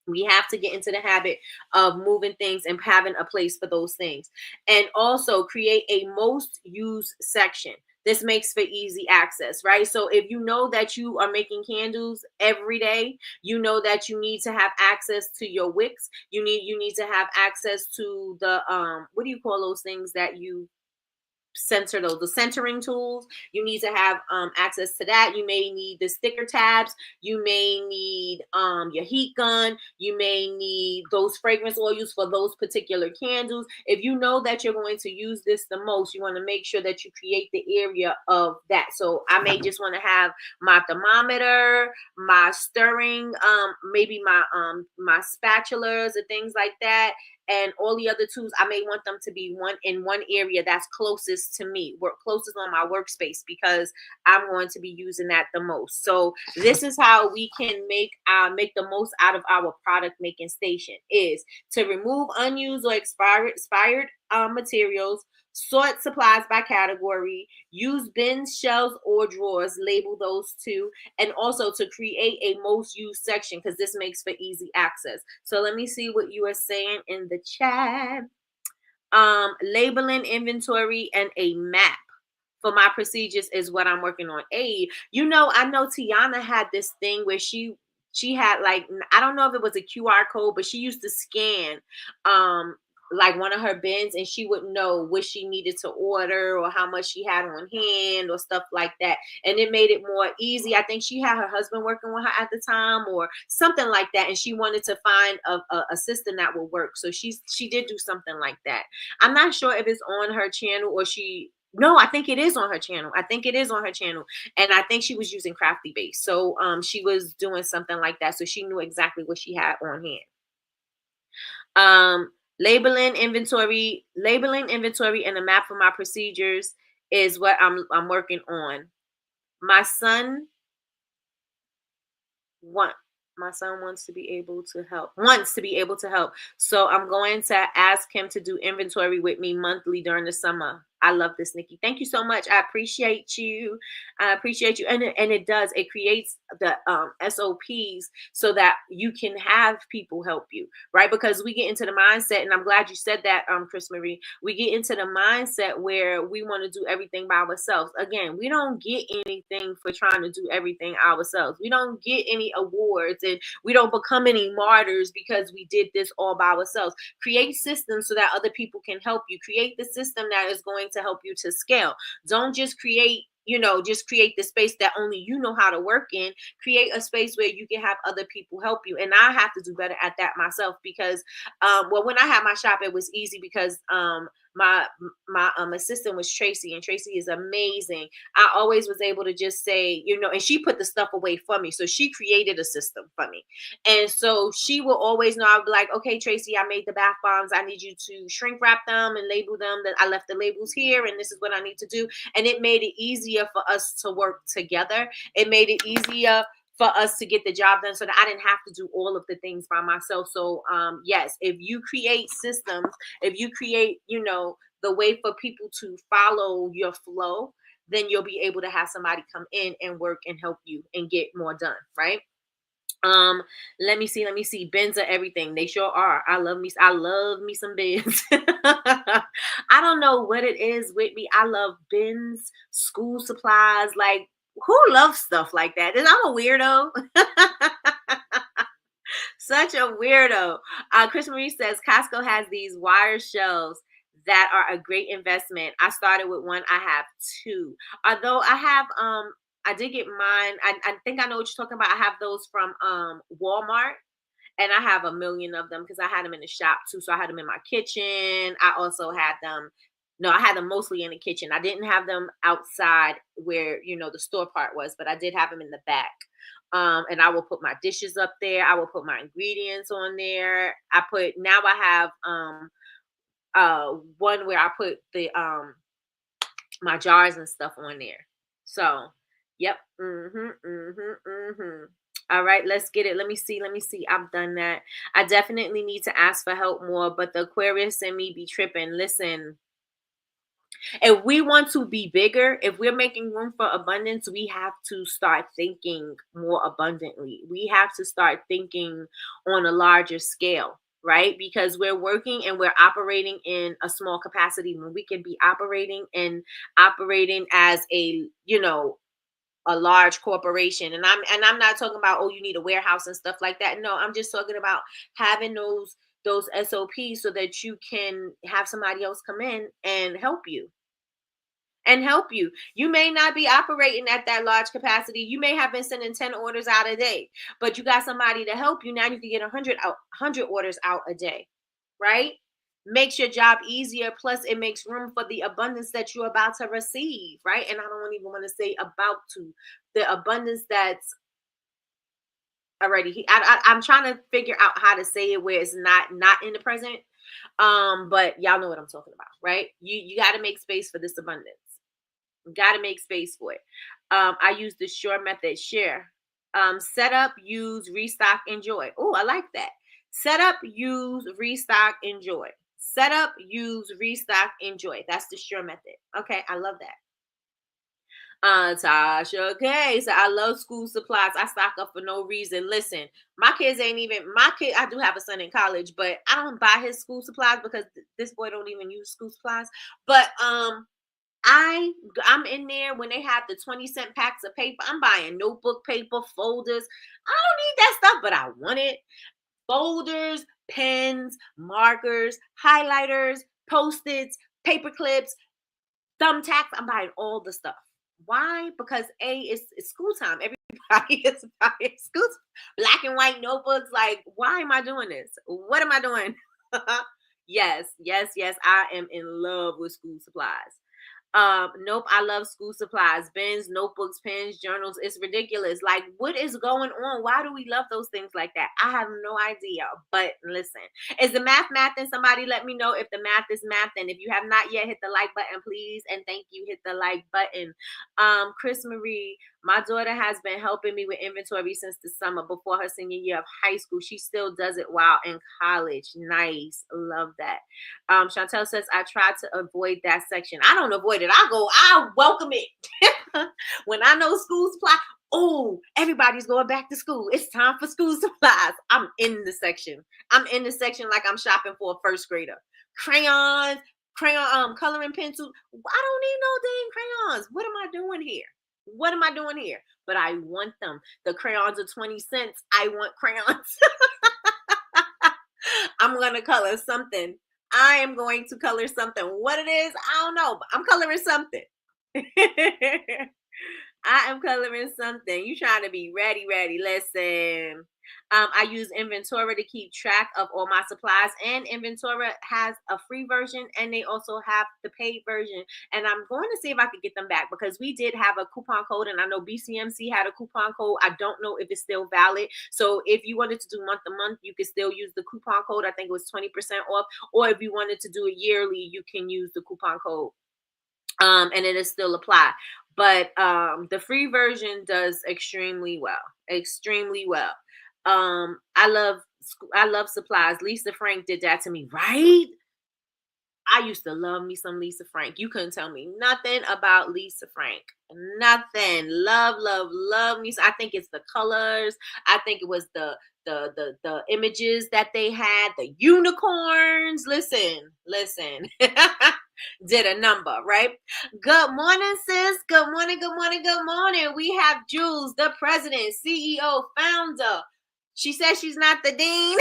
we have to get into the habit of moving things and having a place for those things. And also create a most used section. This makes for easy access, right? So if you know that you are making candles every day, you know that you need to have access to your wicks. You need to have access to the what do you call those things that you center, those the centering tools. You need to have access to that. You may need the sticker tabs. You may need your heat gun. You may need those fragrance oils for those particular candles. If you know that you're going to use this the most, you want to make sure that you create the area of that. So I may just want to have my thermometer, my stirring, maybe my spatulas and things like that, and all the other tools. I may want them to be in one area that's closest to me, closest on my workspace, because I'm going to be using that the most. So this is how we can make the most out of our product making station, is to remove unused or expired materials, sort supplies by category, use bins, shelves, or drawers, label those too, and also to create a most used section, because this makes for easy access. So let me see what you are saying in the chat. Labeling, inventory, and a map for my procedures is what I'm working on. I know Tiana had this thing where she had, like, I don't know if it was a QR code, but she used to scan like one of her bins, and she would know what she needed to order or how much she had on hand or stuff like that. And it made it more easy. I think she had her husband working with her at the time or something like that, and she wanted to find a system that would work. So she did do something like that. I'm not sure if it's on her channel or no, I think it is on her channel. And I think she was using Crafty Base. So she was doing something like that. So she knew exactly what she had on hand. Labeling, inventory, and a map for my procedures is what I'm working on. My son wants to be able to help. So I'm going to ask him to do inventory with me monthly during the summer. I love this, Nikki. Thank you so much. I appreciate you. And it creates the SOPs so that you can have people help you, right? Because we get into the mindset, and I'm glad you said that, Chris Marie. We get into the mindset where we want to do everything by ourselves. Again, we don't get anything for trying to do everything ourselves. We don't get any awards, and we don't become any martyrs because we did this all by ourselves. Create systems so that other people can help you. Create the system that is going to help you to scale. Don't just create the space that only you know how to work in. Create a space where you can have other people help you. And I have to do better at that myself, because when I had my shop, it was easy because my assistant was Tracy, and Tracy is amazing. I always was able to just say, and she put the stuff away for me. So she created a system for me. And so she will always know. I'll be like, okay, Tracy, I made the bath bombs. I need you to shrink wrap them and label them. That I left the labels here, and this is what I need to do. And it made it easier for us to work together. It made it easier for us to get the job done, so that I didn't have to do all of the things by myself. So yes, if you create systems, if you create, the way for people to follow your flow, then you'll be able to have somebody come in and work and help you and get more done, right? Let me see. Bins are everything. They sure are. I love me some bins. I don't know what it is with me. I love bins, school supplies. Like, who loves stuff like that? I'm a weirdo. Such a weirdo. Chris Marie says Costco has these wire shelves that are a great investment. I started with one. I have two. Although I did get mine. I think I know what you're talking about. I have those from Walmart. And I have a million of them because I had them in the shop too. So I had them in my kitchen. I also had them. No, I had them mostly in the kitchen. I didn't have them outside where, the store part was, but I did have them in the back. And I will put my dishes up there. I will put my ingredients on there. Now I have one where I put the my jars and stuff on there. So, yep. All right, let's get it. Let me see. I've done that. I definitely need to ask for help more, but the Aquarius and me be tripping. Listen, if we want to be bigger, if we're making room for abundance, we have to start thinking more abundantly. We have to start thinking on a larger scale, right? Because we're working and we're operating in a small capacity when we can be operating as a large corporation. And I'm not talking about, oh, you need a warehouse and stuff like that. No, I'm just talking about having those SOPs so that you can have somebody else come in and help you. You may not be operating at that large capacity. You may have been sending 10 orders out a day, but you got somebody to help you. Now you can get 100 orders out a day, right? Makes your job easier. Plus it makes room for the abundance that you're about to receive, right? And I don't even want to say about to, the abundance that's already. I'm trying to figure out how to say it where it's not in the present. But y'all know what I'm talking about, right? You got to make space for this abundance. Got to make space for it. I use the SURE method. Share. Set up, use, restock, enjoy. Oh, I like that. Set up, use, restock, enjoy. Set up, use, restock, enjoy. That's the SURE method. Okay, I love that. Tasha, okay. So I love school supplies. I stock up for no reason. Listen, my kid, I do have a son in college, but I don't buy his school supplies because this boy don't even use school supplies. But I'm in there when they have the 20-cent packs of paper. I'm buying notebook paper, folders. I don't need that stuff, but I want it. Folders, pens, markers, highlighters, Post-its, paper clips, thumbtacks. I'm buying all the stuff. Why? Because it's school time. Everybody is buying school black and white notebooks. Like, why am I doing this? What am I doing? Yes. I am in love with school supplies. Nope, I love school supplies, bins, notebooks, pens, journals. It's ridiculous. Like, what is going on? Why do we love those things like that? I have no idea. But listen, is the math? And somebody let me know if the math is math. And if you have not yet, hit the like button, please. And thank you. Hit the like button. Chris Marie, my daughter has been helping me with inventory since the summer before her senior year of high school. She still does it while in college. Nice. Love that. Chantel says, I try to avoid that section. I don't avoid it. I welcome it. When I know school supply, oh, everybody's going back to school. It's time for school supplies. I'm in the section. Like I'm shopping for a first grader. Crayons, coloring pencils. I don't need no dang crayons. What am I doing here? But I want them. The crayons are 20 cents. I want crayons. I'm going to color something. I am going to color something. What it is, I don't know, but I'm coloring something. I am coloring something. You trying to be ready. Listen. I use Inventory to keep track of all my supplies, and Inventory has a free version and they also have the paid version. And I'm going to see if I could get them back because we did have a coupon code, and I know BCMC had a coupon code. I don't know if it's still valid. So if you wanted to do month to month, you could still use the coupon code. I think it was 20% off. Or if you wanted to do it yearly, you can use the coupon code. And it'll still apply. But the free version does extremely well. I love supplies. Lisa Frank did that to me, right? I used to love me some Lisa Frank. You couldn't tell me nothing about Lisa Frank. Nothing. Love me. I think it's the colors. I think it was the images that they had, the unicorns. Listen. Did a number, right? Good morning, sis. Good morning. We have Jules, the president, CEO, founder, She says she's not the dean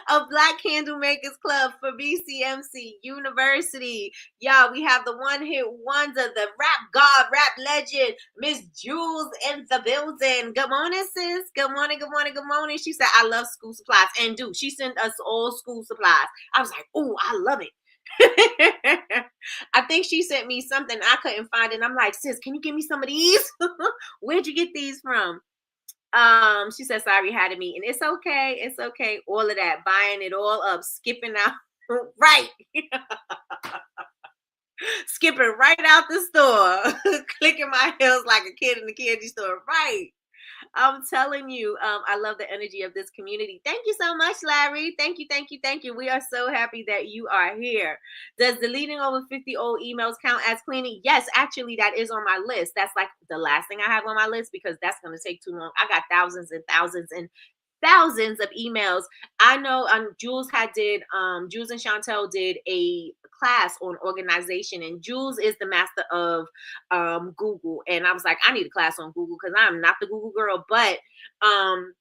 of Black Candle Makers Club for BCMC University. Y'all, we have the one hit wonder, the rap god, rap legend, Miss Jules in the building. Good morning, sis. Good morning, good morning, good morning. She said, I love school supplies. And dude, she sent us all school supplies. I was like, oh, I love it. I think she sent me something I couldn't find, and I'm like, sis, can you give me some of these? Where'd you get these from? She said, sorry, had a meeting. It's okay. It's okay. All of that, buying it all up, skipping out, right. Skipping right out the store, clicking my heels like a kid in the candy store. Right. I'm telling you, I love the energy of this community. Thank you so much, Larry. Thank you, thank you, thank you. We are so happy that you are here. Does deleting over 50 old emails count as cleaning? Yes, actually, that is on my list. That's like the last thing I have on my list because that's going to take too long. I got thousands and thousands and thousands of emails. I know Jules Jules and Chantel did a class on organization, and Jules is the master of Google, and I was like, I need a class on Google because I'm not the Google girl, but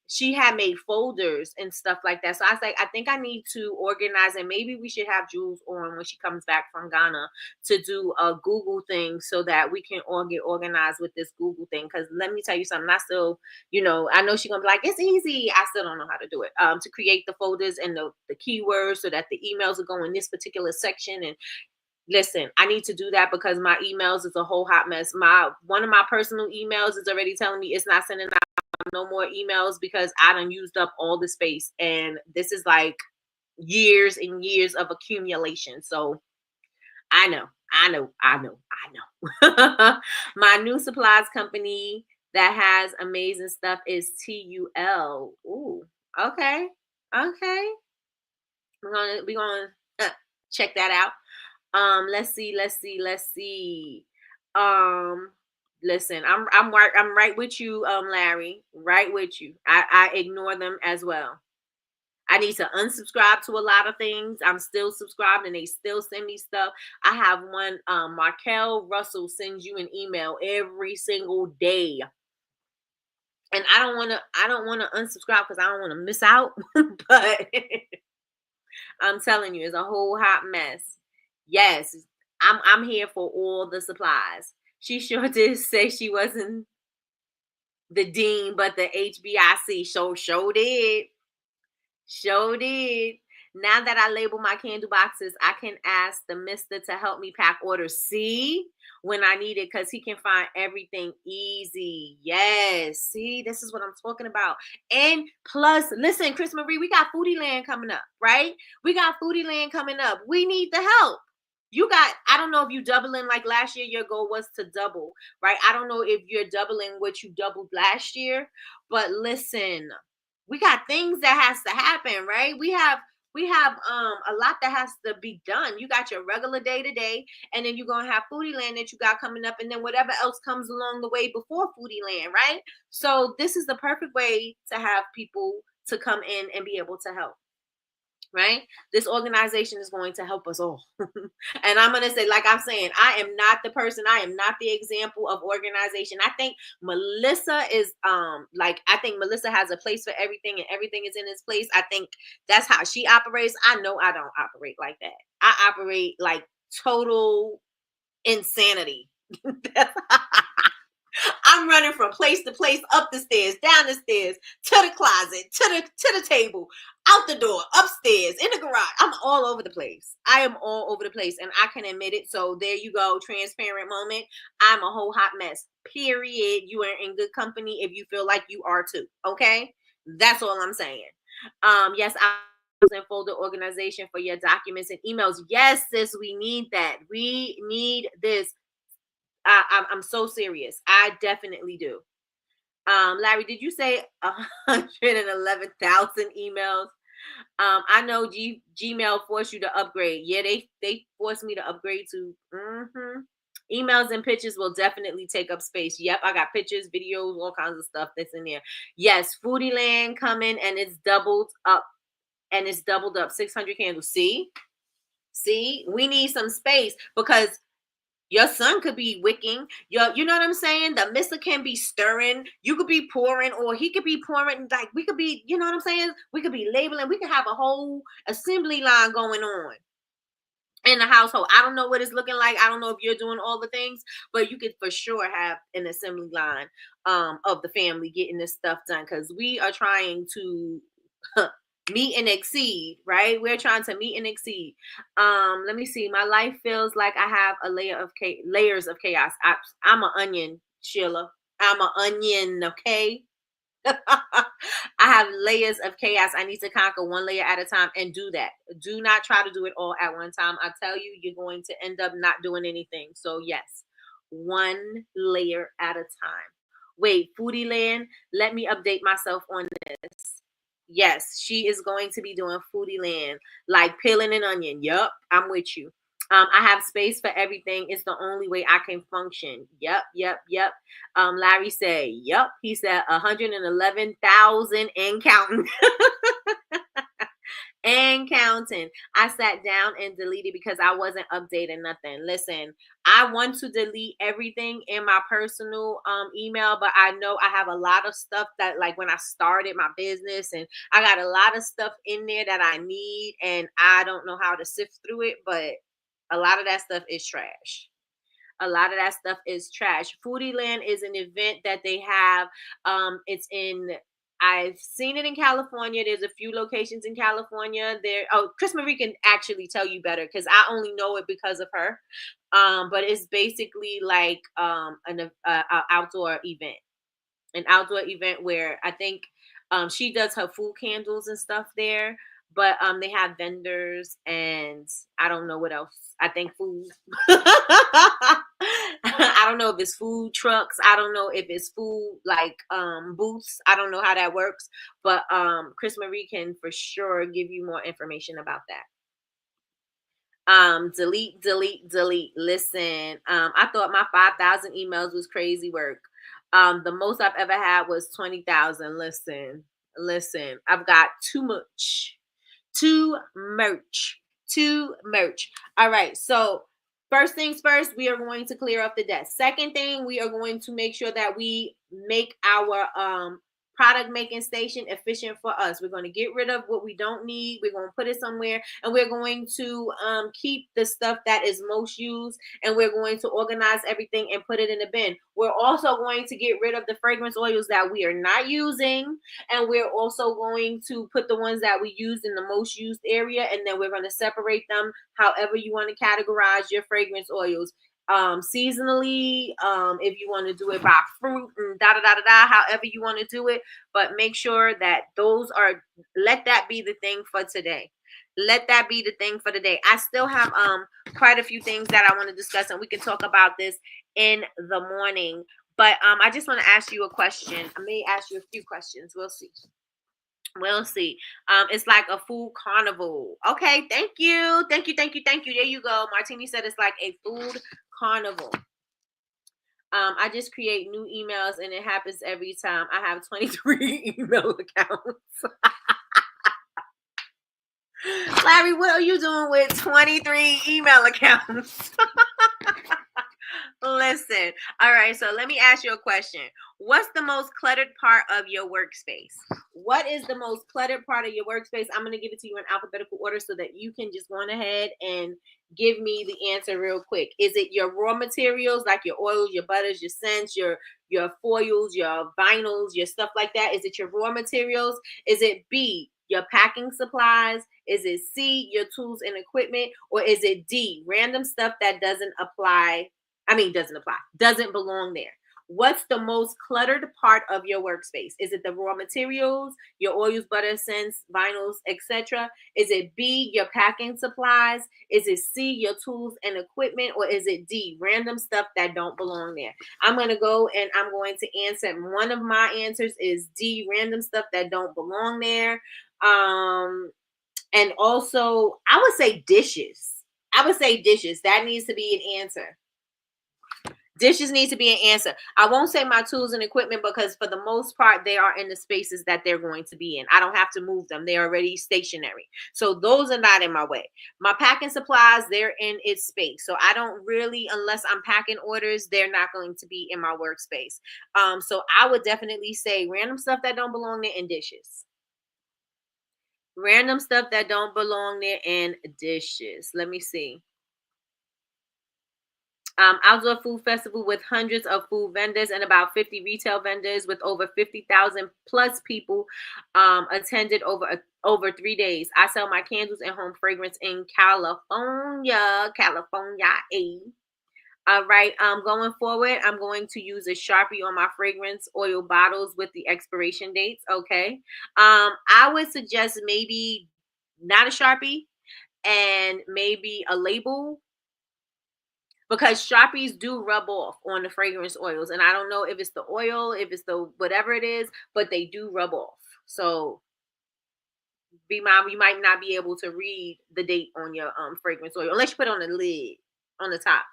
she had made folders and stuff like that. So I was like, I think I need to organize, and maybe we should have Jules on when she comes back from Ghana to do a Google thing so that we can all get organized with this Google thing. Because let me tell you something, I still, I know she's gonna be like, it's easy. I still don't know how to do it. To create the folders and the keywords so that the emails will go in this particular section. And listen, I need to do that because my emails is a whole hot mess. One of my personal emails is already telling me it's not sending out no more emails because I done used up all the space, and this is like years and years of accumulation. So I know. My new supplies company that has amazing stuff is TUL. Ooh, okay. We're gonna check that out. Let's see. Listen, I'm right with you, Larry. Right with you. I ignore them as well. I need to unsubscribe to a lot of things. I'm still subscribed and they still send me stuff. I have one, Markel Russell sends you an email every single day. And I don't want to unsubscribe because I don't want to miss out. But I'm telling you, it's a whole hot mess. Yes, I'm here for all the supplies. She sure did say she wasn't the dean, but the HBIC show did. Sure did. Now that I label my candle boxes, I can ask the mister to help me pack orders. See, when I need it, because he can find everything easy. Yes. See, this is what I'm talking about. And plus, listen, Chris Marie, we got Foodie Land coming up, right? We got Foodie Land coming up. We need the help. I don't know if you doubling like last year, your goal was to double, right? I don't know if you're doubling what you doubled last year, but listen, we got things that has to happen, right? We have a lot that has to be done. You got your regular day to day, and then you're gonna have Foodie Land that you got coming up, and then whatever else comes along the way before Foodie Land, right? So this is the perfect way to have people to come in and be able to help. Right? This organization is going to help us all. And I'm going to say, like I'm saying, I am not the person. I am not the example of organization. I think Melissa is I think Melissa has a place for everything and everything is in its place. I think that's how she operates. I know I don't operate like that. I operate like total insanity. I'm running from place to place, up the stairs, down the stairs, to the closet, to the table, out the door, upstairs, in the garage. I'm all over the place. I am all over the place, and I can admit it. So there you go, transparent moment. I'm a whole hot mess. Period. You are in good company if you feel like you are too. Okay, that's all I'm saying. Yes, I and folder organization for your documents and emails. Yes, sis, we need that. We need this. I'm so serious. I definitely do. Larry, did you say 111,000 emails? I know Gmail forced you to upgrade. Yeah, they forced me to upgrade to. Emails and pictures will definitely take up space. Yep, I got pictures, videos, all kinds of stuff that's in there. Yes, Foodie Land coming, and it's doubled up. 600 candles. See, we need some space because Your son could be wicking. You know what I'm saying? The missile can be stirring. You could be pouring, or he could be pouring. Like we could be, you know what I'm saying? We could be labeling. We could have a whole assembly line going on in the household. I don't know what it's looking like. I don't know if you're doing all the things, but you could for sure have an assembly line of the family getting this stuff done, because we are trying to meet and exceed, right? We're trying to meet and exceed. Let me see. My life feels like I have a layers of chaos. I'm an onion, Sheila. I'm an onion, okay? I have layers of chaos. I need to conquer one layer at a time and do that. Do not try to do it all at one time. I tell you, you're going to end up not doing anything. So yes, one layer at a time. Wait, Foodie Land, let me update myself on this. Yes, she is going to be doing Foodie Land, like peeling an onion. Yup, I'm with you. I have space for everything. It's the only way I can function. Yep. Larry said, yep. He said 111,000 and counting. And counting. I sat down and deleted because I wasn't updating nothing. Listen, I want to delete everything in my personal email, but I know I have a lot of stuff that, like, when I started my business, and I got a lot of stuff in there that I need, and I don't know how to sift through it, but a lot of that stuff is trash. A lot of that stuff is trash. Foodie Land is an event that they have. It's in, I've seen it in California. There's a few locations in California. Chris Marie can actually tell you better, because I only know it because of her. But it's basically like an outdoor event. An outdoor event where I think she does her food candles and stuff there. But they have vendors, and I don't know what else. I think food. I don't know if it's food trucks. I don't know if it's food like booths. I don't know how that works. But Chris Marie can for sure give you more information about that. Delete. Listen, I thought my 5,000 emails was crazy work. The most I've ever had was 20,000. Listen, I've got too much. Too much. All right. So first things first, we are going to clear up the debt. Second thing, we are going to make sure that we make our product making station efficient for us. We're going to get rid of what we don't need. We're going to put it somewhere, and we're going to keep the stuff that is most used, and we're going to organize everything and put it in a bin. We're also going to get rid of the fragrance oils that we are not using, and we're also going to put the ones that we use in the most used area, and then we're going to separate them however you want to categorize your fragrance oils. Seasonally, if you want to do it by fruit and however you want to do it, but make sure that let that be the thing for today. Let that be the thing for today. I still have quite a few things that I want to discuss, and we can talk about this in the morning. But I just want to ask you a question. I may ask you a few questions. We'll see. It's like a food carnival. Okay, thank you. There you go. Martini said it's like a food carnival. I just create new emails, and it happens every time. I have 23 email accounts. Larry, what are you doing with 23 email accounts? Listen. All right, so let me ask you a question. What's the most cluttered part of your workspace? What is the most cluttered part of your workspace? I'm going to give it to you in alphabetical order so that you can just go on ahead and give me the answer real quick. Is it your raw materials, like your oils, your butters, your scents, your foils, your vinyls, your stuff like that? Is it your raw materials? Is it B, your packing supplies? Is it C, your tools and equipment? Or is it D, random stuff that doesn't belong there? What's the most cluttered part of your workspace? Is it the raw materials, your oils, butter, scents, vinyls, etc.? Is it B, your packing supplies? Is it C, your tools and equipment? Or is it D, random stuff that don't belong there? I'm going to go and I'm going to answer. One of my answers is D, random stuff that don't belong there. And also, I would say dishes. That needs to be an answer. Dishes need to be an answer. I won't say my tools and equipment because for the most part, they are in the spaces that they're going to be in. I don't have to move them. They're already stationary. So those are not in my way. My packing supplies, they're in its space. So I don't really, unless I'm packing orders, they're not going to be in my workspace. So I would definitely say random stuff that don't belong there and dishes. Random stuff that don't belong there and dishes. Let me see. Outdoor food festival with hundreds of food vendors and about 50 retail vendors with over 50,000 plus people attended over 3 days. I sell my candles and home fragrance in California. All right. Going forward, I'm going to use a Sharpie on my fragrance oil bottles with the expiration dates. Okay. I would suggest maybe not a Sharpie and maybe a label because Sharpies do rub off on the fragrance oils. And I don't know if it's the oil, if it's the whatever it is, but they do rub off. So be mindful, you might not be able to read the date on your fragrance oil unless you put it on the lid on the top.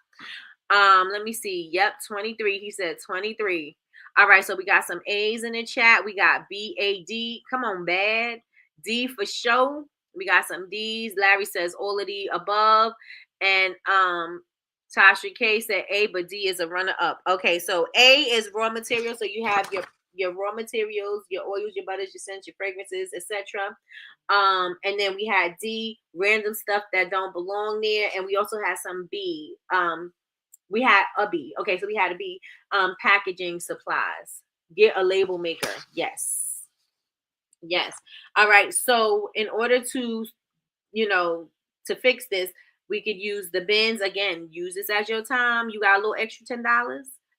Let me see. Yep, 23. He said 23. All right, so we got some A's in the chat. We got BAD. Come on, bad. D for show. We got some D's. Larry says all of the above. And Tasha K said A, but D is a runner up. Okay, so A is raw material. So you have your raw materials, your oils, your butters, your scents, your fragrances, etc. And then we had D, random stuff that don't belong there, and we also had some B. We had a B. Okay, so we had a B. Packaging supplies. Get a label maker. Yes. Yes. All right. So in order to, to fix this, we could use the bins. Again, use this as your time. You got a little extra $10.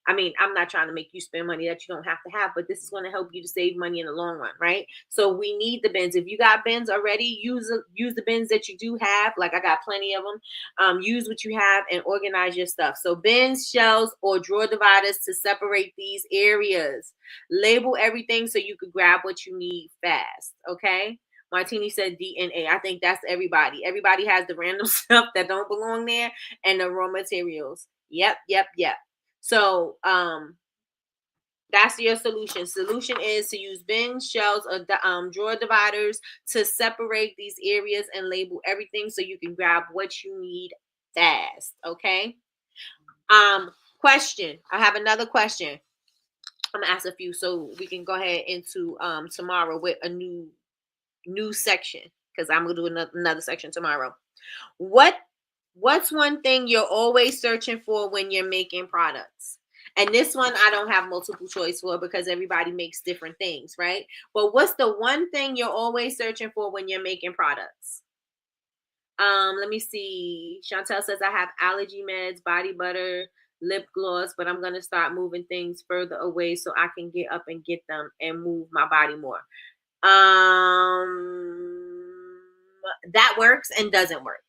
I mean, I'm not trying to make you spend money that you don't have to have, but this is going to help you to save money in the long run, right? So we need the bins. If you got bins already, use the bins that you do have. Like I got plenty of them. Use what you have and organize your stuff. So bins, shelves, or drawer dividers to separate these areas. Label everything so you could grab what you need fast. Okay. Martini said DNA. I think that's everybody. Everybody has the random stuff that don't belong there and the raw materials. Yep. So that's your solution. Solution is to use bins, shelves, or drawer dividers to separate these areas and label everything so you can grab what you need fast. Okay. Question. I have another question. I'm gonna ask a few so we can go ahead into tomorrow with a new section because I'm gonna do another section tomorrow. What's one thing you're always searching for when you're making products? And this one I don't have multiple choice for because everybody makes different things, right? But what's the one thing you're always searching for when you're making products? Let me see. Chantel says I have allergy meds, body butter, lip gloss, but I'm gonna start moving things further away so I can get up and get them and move my body more. That works and doesn't work.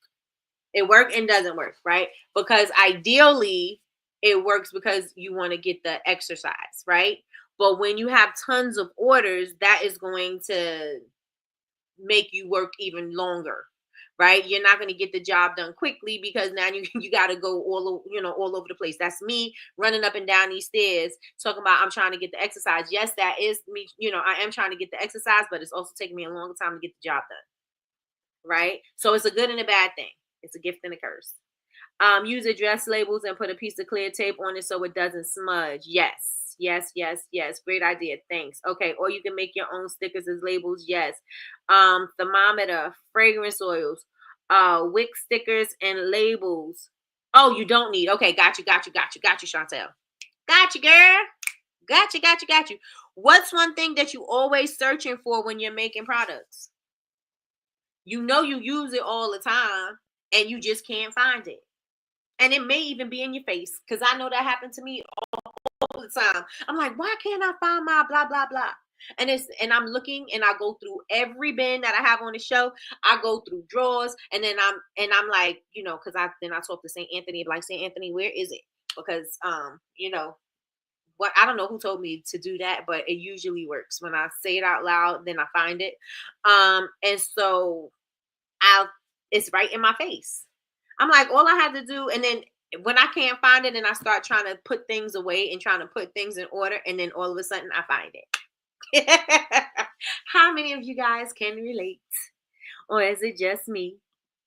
It works and doesn't work, right? Because ideally it works because you want to get the exercise, right? But when you have tons of orders, that is going to make you work even longer, right? You're not going to get the job done quickly because now you got to go all over the place. That's me running up and down these stairs talking about I'm trying to get the exercise. Yes, that is me. I am trying to get the exercise, but it's also taking me a long time to get the job done, right? So it's a good and a bad thing. It's a gift and a curse. Use address labels and put a piece of clear tape on it so it doesn't smudge. Yes. Great idea. Thanks. Okay. Or you can make your own stickers as labels. Yes. Thermometer, fragrance oils, wick stickers and labels. Oh, you don't need. Okay. Got you, Chantel. Got you, girl. Got you. What's one thing that you always searching for when you're making products? You use it all the time and you just can't find it. And it may even be in your face because I know that happened to me all the time. I'm like, why can't I find my blah, blah, blah? And I'm looking and I go through every bin that I have on the show. I go through drawers and then I'm like, because I talk to St. Anthony, like, St. Anthony, where is it? Because, what I don't know who told me to do that, but it usually works. When I say it out loud, then I find it. And so it's right in my face. I'm like, all I had to do, and then when I can't find it and I start trying to put things away and trying to put things in order, and then all of a sudden I find it. How many of you guys can relate? Or is it just me?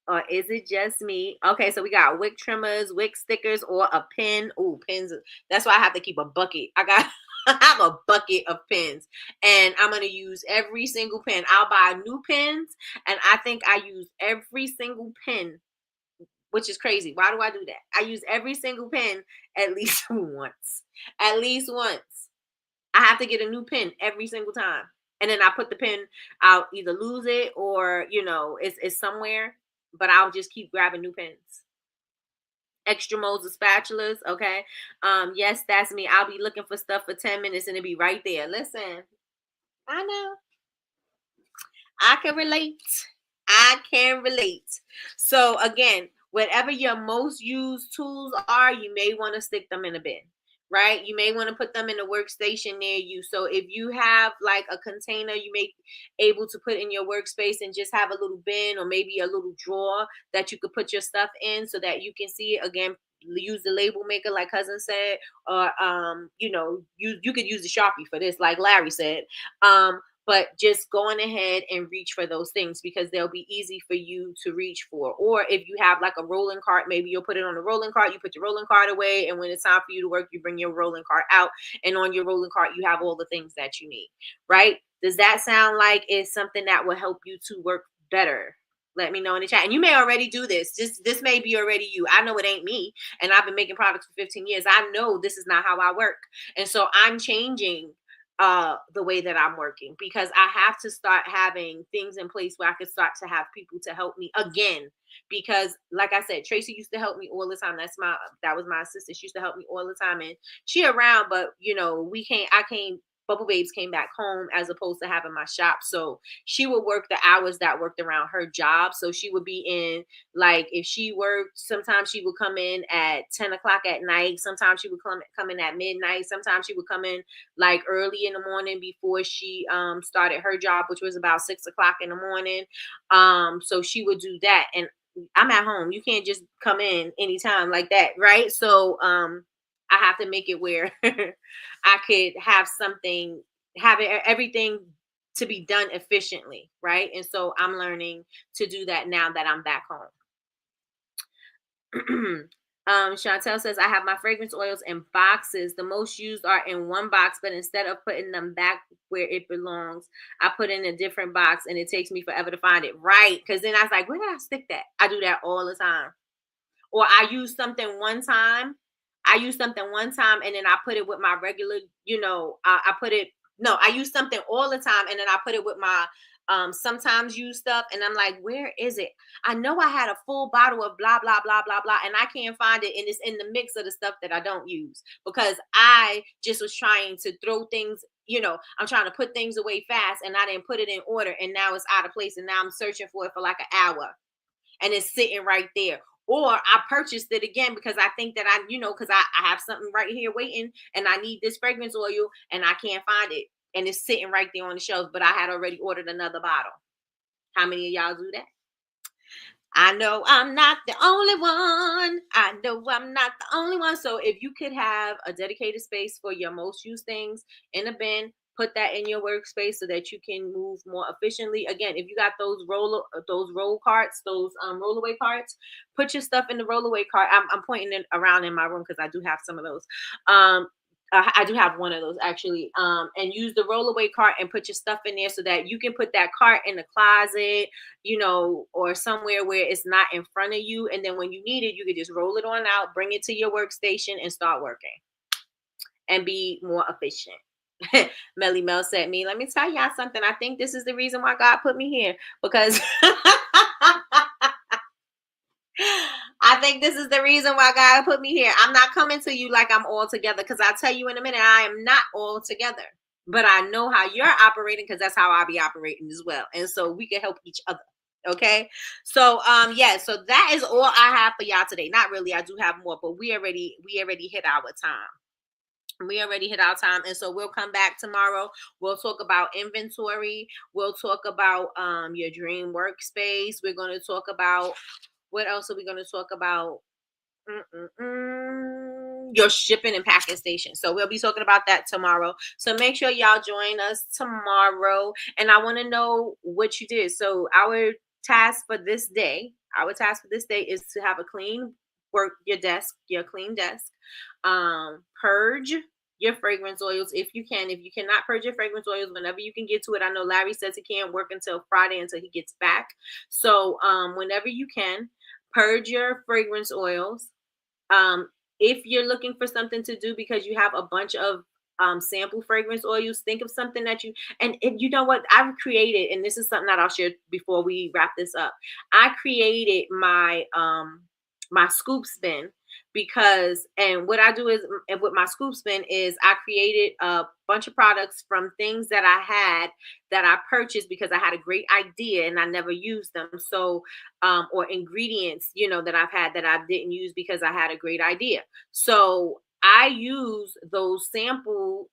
Or is it just me? Okay, so we got wick trimmers, wick stickers, or a pin. Ooh, pins. That's why I have to keep a bucket. I have a bucket of pins, and I'm gonna use every single pin. I'll buy new pins, and I think I use every single pin, which is crazy. Why do I do that? I use every single pin at least once. At least once. I have to get a new pin every single time. And then I put the pin, I'll either lose it or, it's somewhere, but I'll just keep grabbing new pins. Extra molds of spatulas, okay? Yes, that's me. I'll be looking for stuff for 10 minutes and it'll be right there. Listen, I know. I can relate. I can relate. So again, whatever your most used tools are, you may want to stick them in a bin, right? You may want to put them in a workstation near you. So if you have like a container, you may able to put in your workspace and just have a little bin or maybe a little drawer that you could put your stuff in so that you can see it. Again, use the label maker like cousin said, or you could use the Sharpie for this, like Larry said. But just going ahead and reach for those things because they'll be easy for you to reach for. Or if you have like a rolling cart, maybe you'll put it on a rolling cart, you put your rolling cart away, and when it's time for you to work, you bring your rolling cart out, and on your rolling cart, you have all the things that you need, right? Does that sound like it's something that will help you to work better? Let me know in the chat. And you may already do this. This may be already you. I know it ain't me. And I've been making products for 15 years. I know this is not how I work. And so I'm changing the way that I'm working because I have to start having things in place where I can start to have people to help me again. Because like I said, Tracy used to help me all the time. That was my assistant. She used to help me all the time. And she around, but I came Bubble Babes came back home as opposed to having my shop. So she would work the hours that worked around her job. So she would be in, like, if she worked, sometimes she would come in at 10 o'clock at night. Sometimes she would come in at midnight. Sometimes she would come in like early in the morning before she started her job, which was about 6 o'clock in the morning. So she would do that. And I'm at home. You can't just come in anytime like that, right? So I have to make it where I could have everything to be done efficiently, right? And so I'm learning to do that now that I'm back home. Chantel says, I have my fragrance oils in boxes. The most used are in one box, but instead of putting them back where it belongs, I put in a different box and it takes me forever to find it. Right. Because then I was like, where did I stick that? I do that all the time. Or I use something one time and then I put it with my regular, I use something all the time and then I put it with my sometimes use stuff and I'm like, where is it? I know I had a full bottle of blah blah blah blah blah and I can't find it, and it's in the mix of the stuff that I don't use because I just was trying to throw things, I'm trying to put things away fast and I didn't put it in order and now it's out of place and now I'm searching for it for like an hour and it's sitting right there. Or I purchased it again because I think that because I have something right here waiting and I need this fragrance oil and I can't find it. And it's sitting right there on the shelf, but I had already ordered another bottle. How many of y'all do that? I know I'm not the only one. I know I'm not the only one. So if you could have a dedicated space for your most used things in a bin, put that in your workspace so that you can move more efficiently. Again, if you got those roll carts, those rollaway carts, put your stuff in the rollaway cart. I'm pointing it around in my room because I do have some of those. I do have one of those actually. And use the rollaway cart and put your stuff in there so that you can put that cart in the closet, or somewhere where it's not in front of you. And then when you need it, you can just roll it on out, bring it to your workstation and start working and be more efficient. Melly Mel said me, let me tell y'all something. I think this is the reason why God put me here because I think this is the reason why God put me here. I'm not coming to you like I'm all together because I'll tell you in a minute, I am not all together. But I know how you're operating because that's how I'll be operating as well. And so we can help each other. Okay. So so that is all I have for y'all today. Not really, I do have more, but we already hit our time. We already hit our time. And so we'll come back tomorrow. We'll talk about inventory. We'll talk about your dream workspace. We're going to talk about, what else are we going to talk about? your shipping and packing station. So we'll be talking about that tomorrow. So make sure y'all join us tomorrow. And I want to know what you did. So task for this day, our task for this day is to have a clean your clean desk. Purge your fragrance oils if you can. If you cannot purge your fragrance oils, whenever you can get to it. I know Larry says he can't work until Friday until he gets back. So whenever you can, purge your fragrance oils. If you're looking for something to do because you have a bunch of sample fragrance oils, think of something that and you know what I've created, and this is something that I'll share before we wrap this up. I created my scoop spin because, and what I do is, and with my scoop spin is I created a bunch of products from things that I had that I purchased because I had a great idea and I never used them. So or ingredients, that I've had that I didn't use because I had a great idea. So I use those sample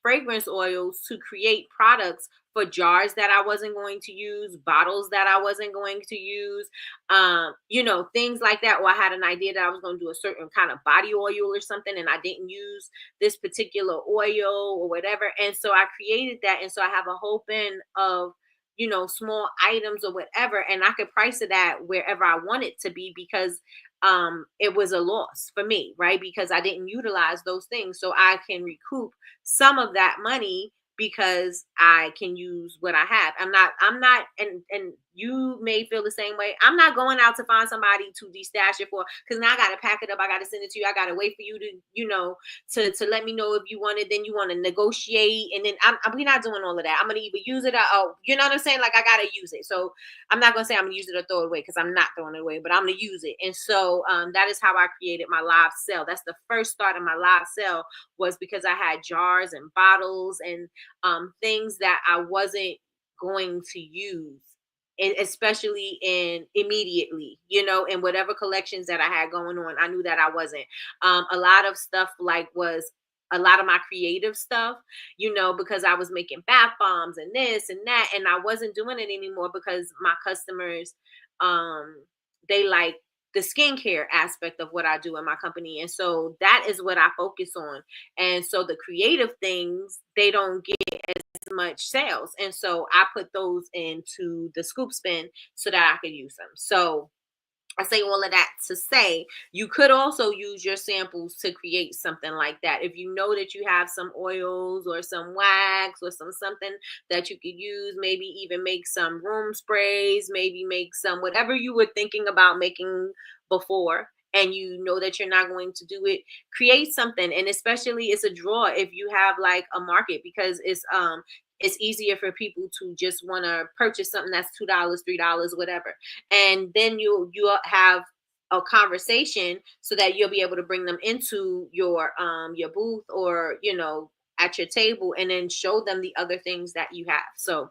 fragrance oils to create products for jars that I wasn't going to use, bottles that I wasn't going to use, things like that. Or I had an idea that I was going to do a certain kind of body oil or something, and I didn't use this particular oil or whatever. And so I created that. And so I have a whole bin of small items or whatever, and I could price it at wherever I want it to be because it was a loss for me, right? Because I didn't utilize those things. So I can recoup some of that money because I can use what I have. I'm not, and you may feel the same way. I'm not going out to find somebody to destash it for, because now I got to pack it up. I got to send it to you. I got to wait for you to let me know if you want it. Then you want to negotiate. And then we're not doing all of that. I'm going to either use it or, you know what I'm saying? Like I got to use it. So I'm not going to say I'm going to use it or throw it away because I'm not throwing it away, but I'm going to use it. And so that is how I created my live sale. That's the first start of my live sale, was because I had jars and bottles and things that I wasn't going to use, and especially immediately, in whatever collections that I had going on. I knew that I wasn't. A lot of stuff was a lot of my creative stuff, because I was making bath bombs and this and that, and I wasn't doing it anymore because my customers, they like the skincare aspect of what I do in my company. And so that is what I focus on. And so the creative things, they don't get as much sales. And so I put those into the scoop spin so that I could use them. So I say all of that to say you could also use your samples to create something like that. If you know that you have some oils or some wax or something that you could use, maybe even make some room sprays, maybe make some whatever you were thinking about making before, and you know that you're not going to do it, create something. And especially it's a draw if you have like a market, because it's easier for people to just want to purchase something that's $2, $3, whatever. And then you'll have a conversation so that you'll be able to bring them into your booth, or at your table, and then show them the other things that you have. So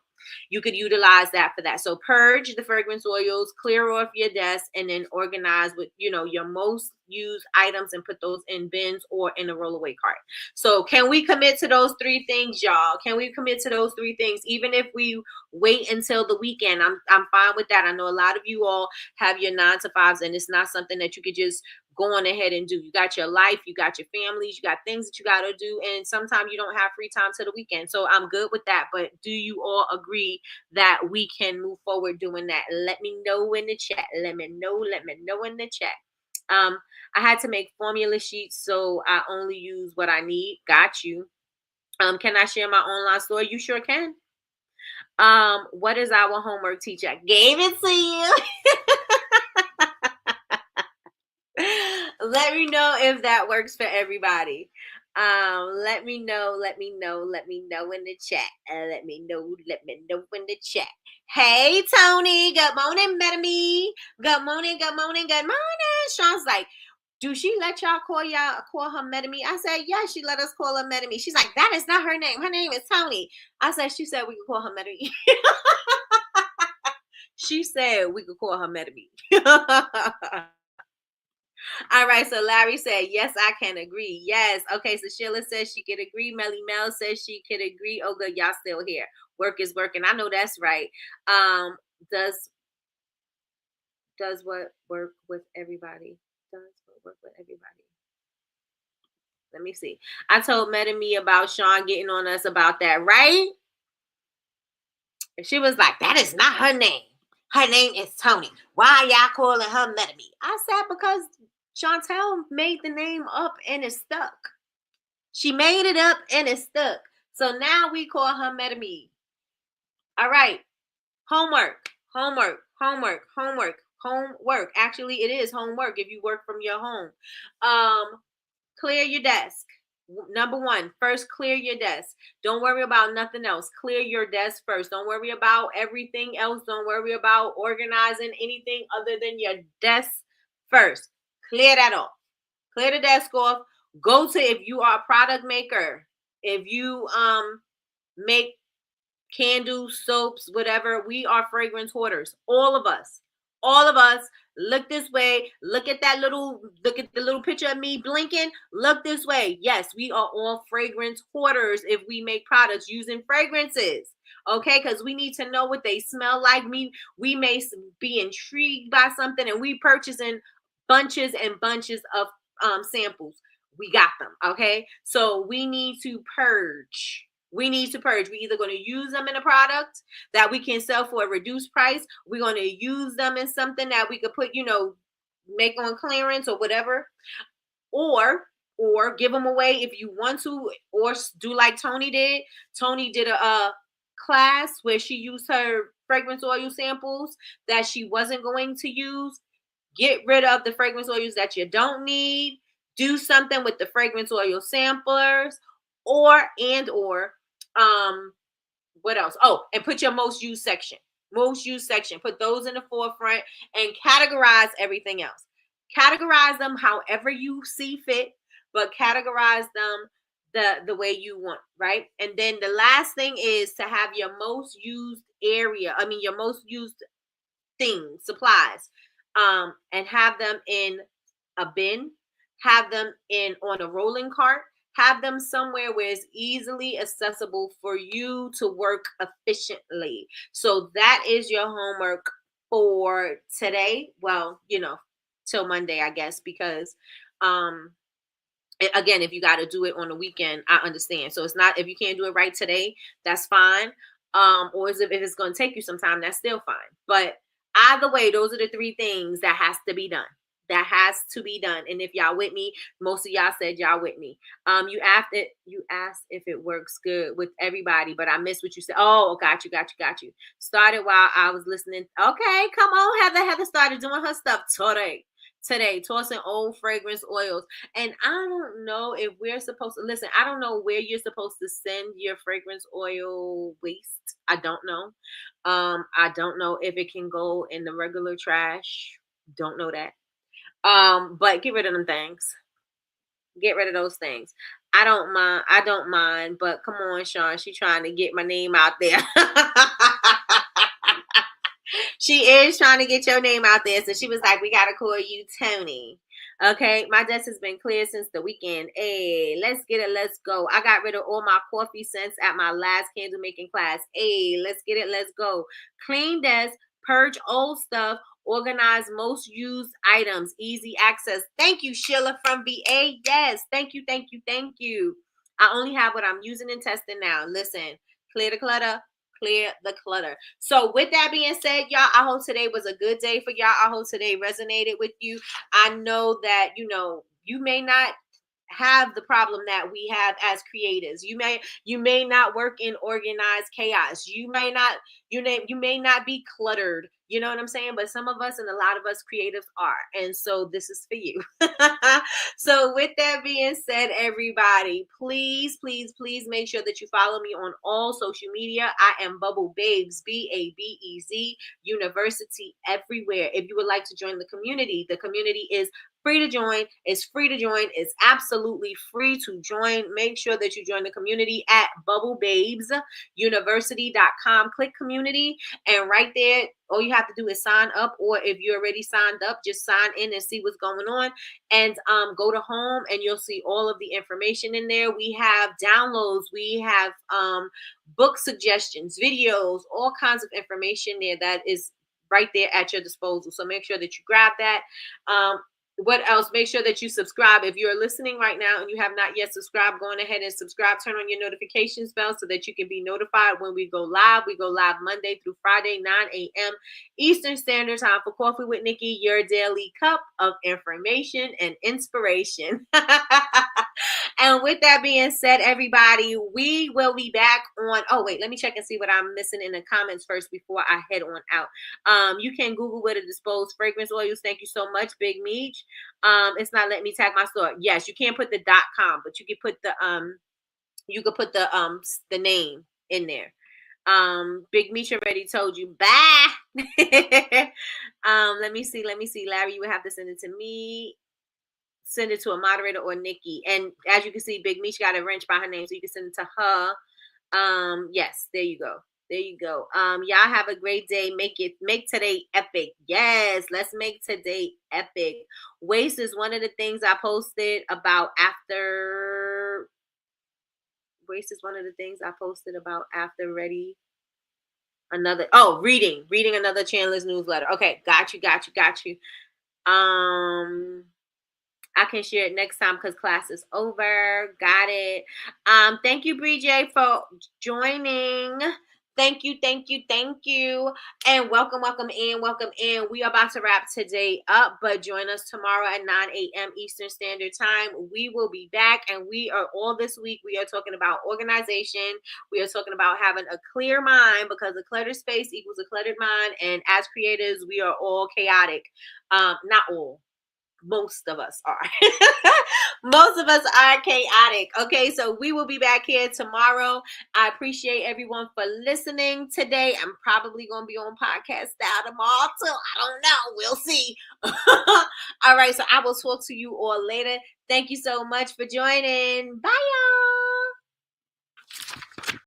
you could utilize that for that. So purge the fragrance oils, clear off your desk, and then organize with your most used items and put those in bins or in a rollaway cart. So can we commit to those 3 things, y'all? Can we commit to those 3 things? Even if we wait until the weekend, I'm fine with that. I know a lot of you all have your 9 to 5s, and it's not something that you could just go on ahead and do. You got your life, you got your families, you got things that you got to do, and sometimes you don't have free time till the weekend. So I'm good with that. But do you all agree that we can move forward doing that? Let me know in the chat. Let me know in the chat. I had to make formula sheets, so I only use what I need. Got you. Can I share my online store? You sure can. What is our homework, teacher? I gave it to you. Let me know if that works for everybody. Let me know in the chat. Let me know in the chat. Hey Tony, good morning, Metamy. Good morning. Sean's like, do she let y'all call her Metamy? I said, yeah, she let us call her Metamy. She's like, that is not her name. Her name is Tony. I said, she said we could call her Metamy. She said we could call her Metamy. All right, so Larry said, yes, I can agree. Yes. Okay, so Sheila says she could agree. Melly Mel says she could agree. Oh, good, y'all still here. Work is working. I know that's right. Does what work with everybody? Does what work with everybody. Let me see. I told Meta Me about Sean getting on us about that, right? And she was like, that is not her name. Her name is Tony. Why y'all calling her Meta Me? I said, because Chantel made the name up and it's stuck. She made it up and it's stuck. So now we call her Meta Me. All right. Homework. Actually, it is homework if you work from your home. Clear your desk. Number one, first clear your desk. Don't worry about nothing else. Clear your desk first. Don't worry about everything else. Don't worry about organizing anything other than your desk first. Clear that off. Clear the desk off. Go to, if you are a product maker, if you make candles, soaps, whatever, we are fragrance hoarders. All of us. Look this way. Look at the little picture of me blinking. Look this way. Yes, we are all fragrance hoarders if we make products using fragrances. Okay, because we need to know what they smell like. We may be intrigued by something and we purchasing bunches and bunches of samples. We got them. Okay, so we need to purge. We either going to use them in a product that we can sell for a reduced price. We're going to use them in something that we could put, make on clearance or whatever, or give them away if you want to, or do like Tony did. Tony did a class where she used her fragrance oil samples that she wasn't going to use. Get rid of the fragrance oils that you don't need. Do something with the fragrance oil samplers, or what else? Oh, and put your most used section. Put those in the forefront and categorize everything else. Categorize them however you see fit, but categorize them the way you want, right? And then the last thing is to have your most used your most used things, supplies, and have them in a bin, have them on a rolling cart, have them somewhere where it's easily accessible for you to work efficiently. So that is your homework for today. Well, till Monday, I guess, because again, if you got to do it on the weekend, I understand. So it's not, if you can't do it right today, that's fine. Or if it's going to take you some time, that's still fine. But either way, those are the three things that has to be done. And if y'all with me, most of y'all said y'all with me. You asked if it works good with everybody, but I missed what you said. Oh, got you. Started while I was listening. Okay, come on, Heather. Heather started doing her stuff today, tossing old fragrance oils. And I don't know if we're supposed to listen. I don't know where you're supposed to send your fragrance oil waste. I don't know. I don't know if it can go in the regular trash. Don't know that. But get rid of them things. Get rid of those things. I don't mind, but come on, Sean. She trying to get my name out there. She is trying to get your name out there. So she was like, we got to call you Tony. Okay. My desk has been clear since the weekend. Hey, let's get it. Let's go. I got rid of all my coffee scents at my last candle making class. Hey, let's get it. Let's go. Clean desk, purge old stuff, organize most used items, easy access. Thank you, Sheila from VA. Yes. Thank you. I only have what I'm using and testing now. Listen, clear the clutter. So with that being said, y'all, I hope today was a good day for y'all. I hope today resonated with you. I know that, you may not have the problem that we have as creators. You may not work in organized chaos. You may not be cluttered. You know what I'm saying? But some of us and a lot of us creatives are. And so this is for you. So with that being said, everybody, please make sure that you follow me on all social media. I am Bubble Babes, BABEZ University everywhere. If you would like to join the community is free to join. It's free to join. It's absolutely free to join. Make sure that you join the community at bubblebabesuniversity.com. Click community, and right there, all you have to do is sign up, or if you're already signed up, just sign in and see what's going on, and go to home and you'll see all of the information in there. We have downloads, we have book suggestions, videos, all kinds of information there that is right there at your disposal. So make sure that you grab that. What else? Make sure that you subscribe. If you're listening right now and you have not yet subscribed, go on ahead and subscribe. Turn on your notifications bell so that you can be notified when we go live. We go live Monday through Friday, 9 a.m. Eastern Standard Time for Coffee with Nikki, your daily cup of information and inspiration. And with that being said, everybody, we will be back on. Oh, wait, let me check and see what I'm missing in the comments first before I head on out. You can Google where to dispose fragrance oils. Thank you so much, Big Meech. It's not letting me tag my store. Yes, you can't put the .com, but you can put the name in there. Big Meech already told you. Bye. Let me see. Larry, you would have to send it to me. Send it to a moderator or Nikki. And as you can see, Big Meech got a wrench by her name, so you can send it to her. Yes, there you go. Y'all have a great day. Make today epic. Yes, let's make today epic. Waste is one of the things I posted about after. Waste is one of the things I posted about after ready. Reading another Chandler's newsletter. Okay, got you. I can share it next time because class is over. Got it. Thank you, Bree J, for joining. Thank you. And welcome in. We are about to wrap today up, but join us tomorrow at 9 a.m. Eastern Standard Time. We will be back, and we are all this week. We are talking about organization. We are talking about having a clear mind, because a cluttered space equals a cluttered mind. And as creators, we are all chaotic. Not all. Most of us are. Most of us are chaotic. Okay, so we will be back here tomorrow. I appreciate everyone for listening today. I'm probably going to be on podcast style tomorrow too. I don't know. We'll see. All right, so I will talk to you all later. Thank you so much for joining. Bye, y'all.